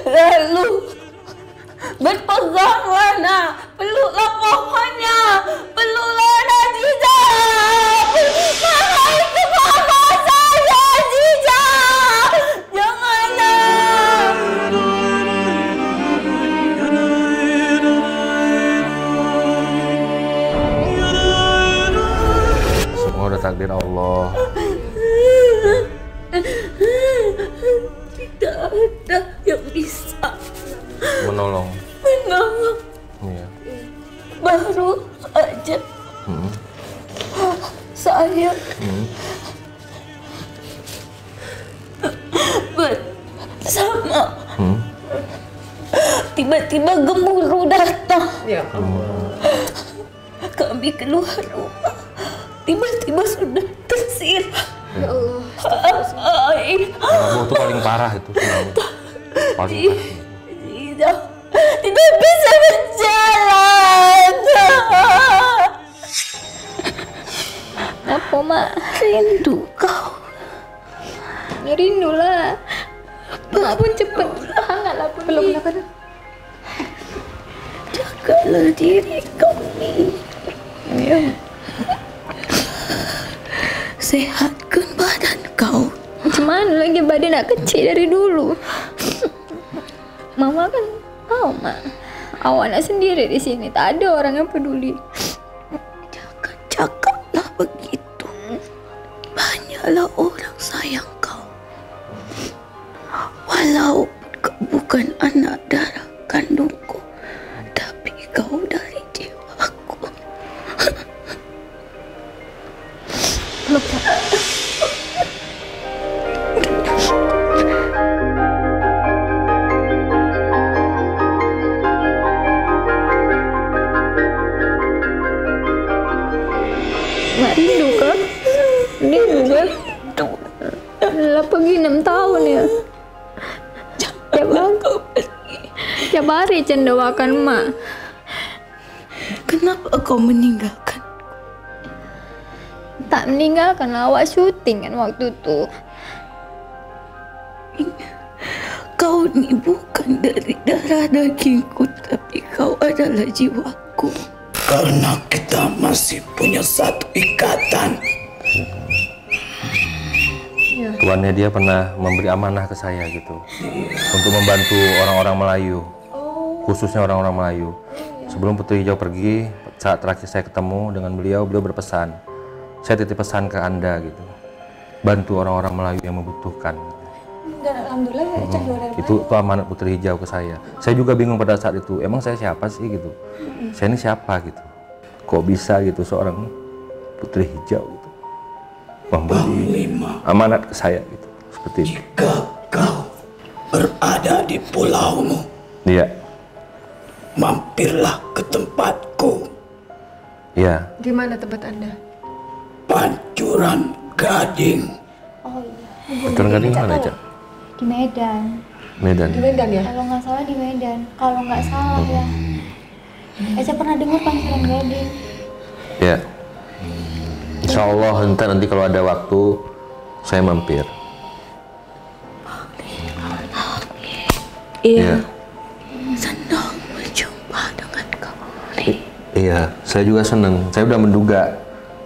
Lalu berpeganglah, nah, peluklah pohonnya, peluklah Najiza. Mama itu mama saya, Najiza. Janganlah. Semua udah takdir Allah. Tidak ada yang bisa Menolong. Iya. Baru saja saya bersama tiba-tiba gemuruh datang. Ya. Kami keluar rumah, tiba-tiba sudah tersirat. Ya Allah. Air. Tsunami itu paling parah itu. Paling parah. Tidak bisa berjalan. Apa, Mak? Rindu kau. Ya rindulah. Mak pun cepet. Hangatlah pun. Belum kenapa? Jagalah diri kami. Ya. Sehatkan badan kau. Macam mana lagi badan nak kecil dari dulu. Mama kan tahu, Mak. Awak nak sendiri di sini, tak ada orang yang peduli. Cakaplah begitu. Banyaklah orang sayang kau. Walaupun kau bukan anak darah kandungku, tapi kau dari jiwaku. Mak rindu ke? Rindu ke? Dah pergi 6 tahun ya. Tiap hari cendawakan Mak. Kenapa kau meninggalkan? Tak meninggalkan, awak syuting kan waktu tu. Kau ni bukan dari darah dagingku, tapi kau adalah jiwaku. Karena kita masih punya satu ikatan. Tuannya dia pernah memberi amanah ke saya gitu, untuk membantu orang-orang Melayu, khususnya orang-orang Melayu. Sebelum Putri Hijau pergi, saat terakhir saya ketemu dengan beliau berpesan, saya titip pesan ke Anda gitu, bantu orang-orang Melayu yang membutuhkan. Dan alhamdulillah Itu amanat Putri Hijau ke saya. Saya juga bingung pada saat itu, emang saya siapa sih gitu? Saya ini siapa gitu? Kok bisa gitu seorang Putri Hijau gitu memberi amanat ke saya gitu, seperti itu. Jika kau berada di pulaumu, Iya. mampirlah ke tempatku. Iya. Di mana tempat Anda? Pancuran Gading. Oh iya. Pancuran Gading mana, Cak? Di Medan. Medan. Di Medan ya? Kalau nggak salah di Medan. Kalau nggak salah ya. Eca pernah dengar Pancuran Gading. Ya. Insya Allah nanti kalau ada waktu saya mampir. Iya. Senang berjumpa dengan kamu. Iya, saya juga senang. Saya udah menduga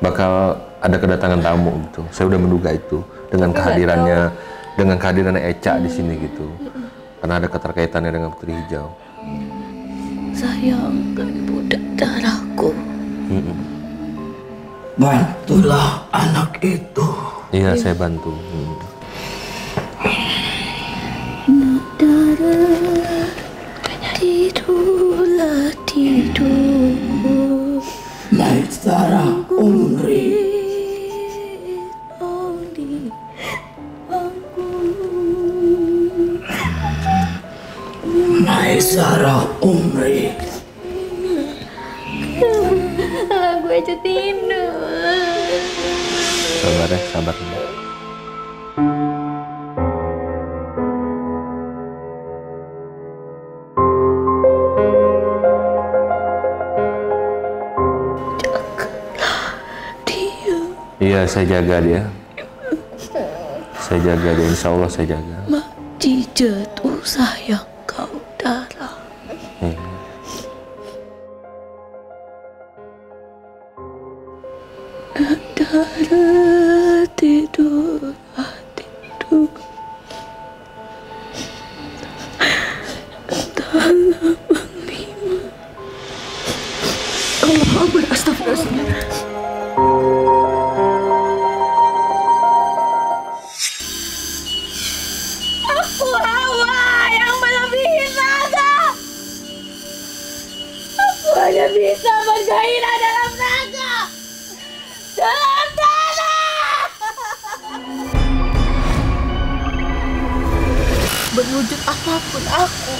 bakal ada kedatangan tamu gitu. Saya udah menduga itu dengan kehadirannya Eca di sini gitu. Karena ada keterkaitannya dengan Putri Hijau. Sayangkan budak darahku. Bantulah anak itu. Iya, saya bantu. Tidurlah tidur. Maisara Umri. Maisara Umri. Lagu aja tidur. Sabar ya, sabar. Iya, saya jaga dia. Saya jaga dia, insya Allah saya jaga. Mak jatuh sayang kau darah. Iya. Darah tidur, tidur. Dalam lima. Allah Akbar, astagfirullah. Aku Hawa yang melebihi naga. Aku hanya bisa bergairah dalam naga. Dalam tanah. Berwujud apapun aku,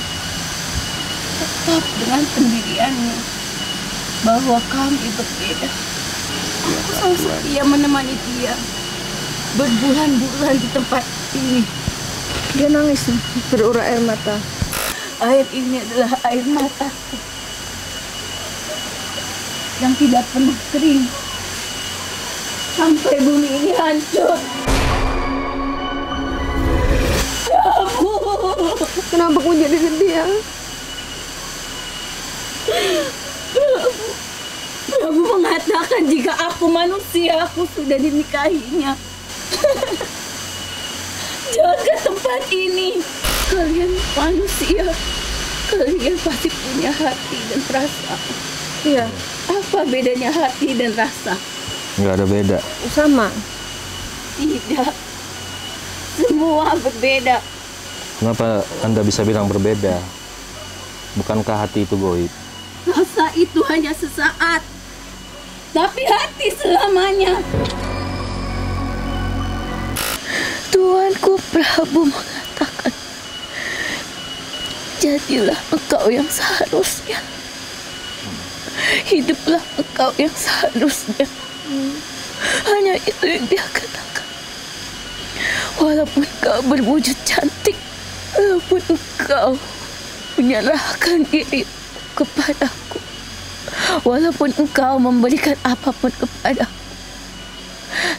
tetap dengan pendiriannya bahwa kami berbeda. Aku selalu setia menemani dia berbulan-bulan di tempat ini. Dia nangis, berurai air mata. Air ini adalah air mataku yang tidak pernah kering sampai bumi ini hancur. Prabu, kenapa kau jadi sedih ya? Prabu mengatakan jika aku manusia, aku sudah dinikahinya. Jangan ke tempat ini. Kalian manusia, kalian pasti punya hati dan rasa. Iya. Apa bedanya hati dan rasa? Nggak ada beda. Sama. Tidak. Semua berbeda. Kenapa Anda bisa bilang berbeda? Bukankah hati itu goib? Rasa itu hanya sesaat, tapi hati selamanya. Tuanku Prabu mengatakan, jadilah engkau yang seharusnya. Hiduplah engkau yang seharusnya. Hanya itu yang dia katakan. Walaupun kau berwujud cantik, walaupun engkau menyerahkan diri kepadaku, walaupun engkau memberikan apapun kepadaku,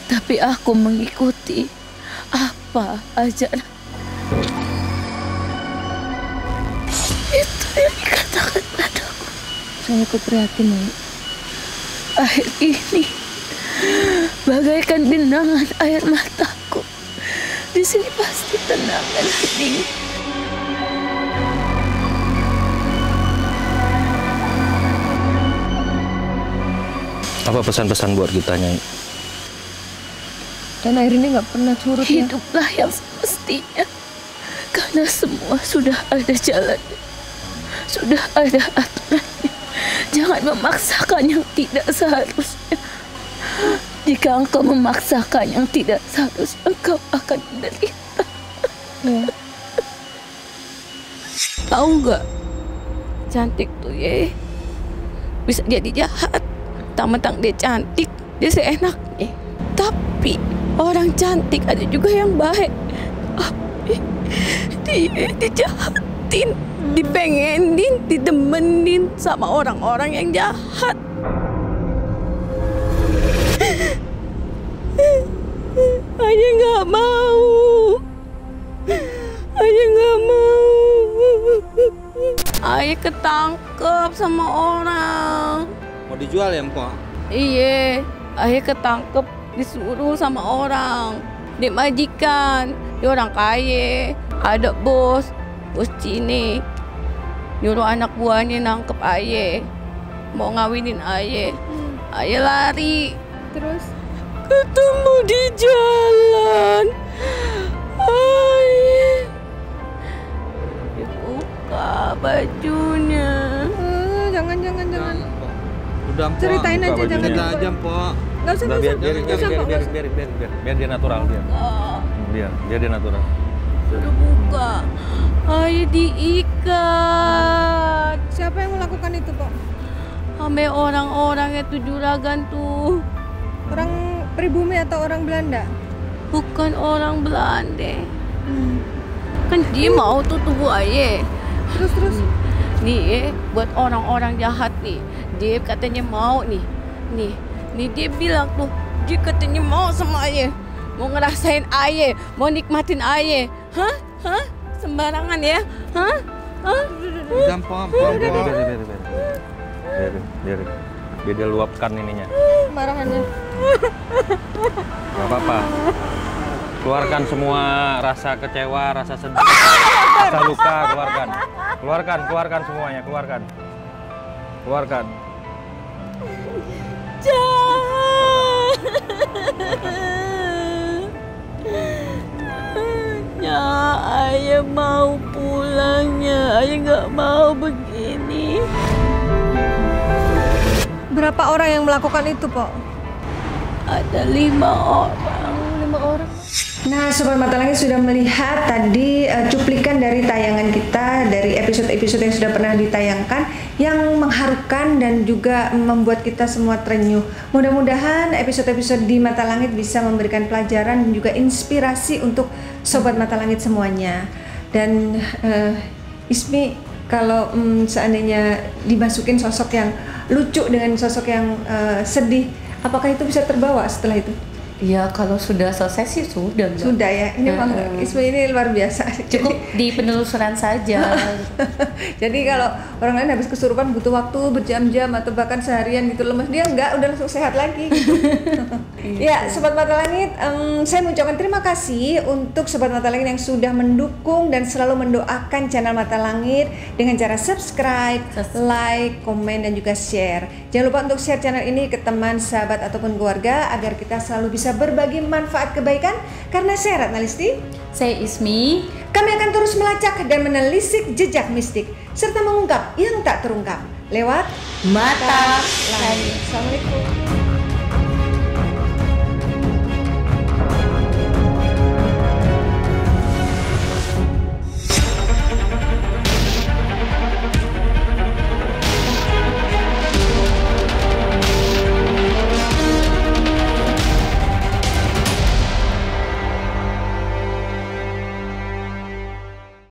tapi aku mengikuti apa ajaran. Itu yang dikatakan padaku. Saya ikut prihatin, Nek. Air ini bagaikan genangan air mataku. Di sini pasti tenang dan hening. Apa pesan-pesan buat kita, Nyai? Dan air ini nggak pernah surut ya. Hiduplah yang semestinya, karena semua sudah ada jalannya, sudah ada aturannya. Jangan memaksakan yang tidak seharusnya. Jika engkau memaksakan yang tidak seharusnya, engkau akan menderita. Ya. Tahu nggak, cantik tuh ya bisa jadi jahat. Mentang-mentang dia cantik, dia seenaknya. Tapi orang cantik ada juga yang baik. Tapi dia dijahatin, dipengenin, didemenin sama orang-orang yang jahat. Ayah nggak mau. Ayah nggak mau. Ayah ketangkep sama orang. Mau dijual ya, Mpok? Iya, ayah ketangkep disuruh sama orang. Dia majikan, dia orang kaya. Ada bos Cine. Nyuruh anak buahnya nangkep ayah. Mau ngawinin ayah. Ayah lari. Terus? Ketemu di jalan. Ayah dibuka bajunya. Jangan. Udah, Mpok. Ceritain aja, jangan Cerita lupa. aja, Mpok. Nggak usah, Udah, nggak usah. biar Nggak usah, Pak, nggak usah. biar dia natural dia. Biar dia natural. Sudah buka. Ayo diikat. Siapa yang melakukan itu, Pak? Sampai orang-orang itu juragan tuh. Orang pribumi atau orang Belanda? Bukan orang Belanda. Kan dia mau tutup aja. Terus. Nih, buat orang-orang jahat nih. Dia katanya mau nih. Nih dia bilang tuh, dia katanya mau sama ayah. Mau ngerasain ayah, mau nikmatin ayah. Hah? Sembarangan ya? Hah? Udah, Mpok. Biar dia luapkan ininya. Marahannya. Gak apa-apa. Keluarkan semua rasa kecewa, rasa sedih, rasa luka, keluarkan semuanya, keluarkan. Ya, ayah mau pulangnya. Ayah nggak mau begini. Berapa orang yang melakukan itu, Pak? Ada 5 orang. 5 orang. Nah, Sobat Mata Langit sudah melihat tadi cuplikan dari tayangan kita dari episode-episode yang sudah pernah ditayangkan yang mengharukan dan juga membuat kita semua terenyuh. Mudah-mudahan episode-episode di Mata Langit bisa memberikan pelajaran dan juga inspirasi untuk Sobat Mata Langit semuanya. Dan Ismi, kalau seandainya dimasukin sosok yang lucu dengan sosok yang sedih, apakah itu bisa terbawa setelah itu? Ya kalau sudah selesai sih sudah. Mbak. Sudah ya, ini memang Ismi ini luar biasa. Cukup di penelusuran saja. Jadi kalau orang lain habis kesurupan butuh waktu berjam-jam atau bahkan seharian gitu lemas, dia enggak, udah langsung sehat lagi. Ya, Sobat Mata Langit, saya mengucapkan terima kasih untuk Sobat Mata Langit yang sudah mendukung dan selalu mendoakan channel Mata Langit dengan cara subscribe, like, komen, dan juga share. Jangan lupa untuk share channel ini ke teman, sahabat, ataupun keluarga agar kita selalu bisa berbagi manfaat kebaikan. Karena saya Ratna Listi, saya Ismi, kami akan terus melacak dan menelisik jejak mistik serta mengungkap yang tak terungkap lewat Mata Langit. Assalamualaikum.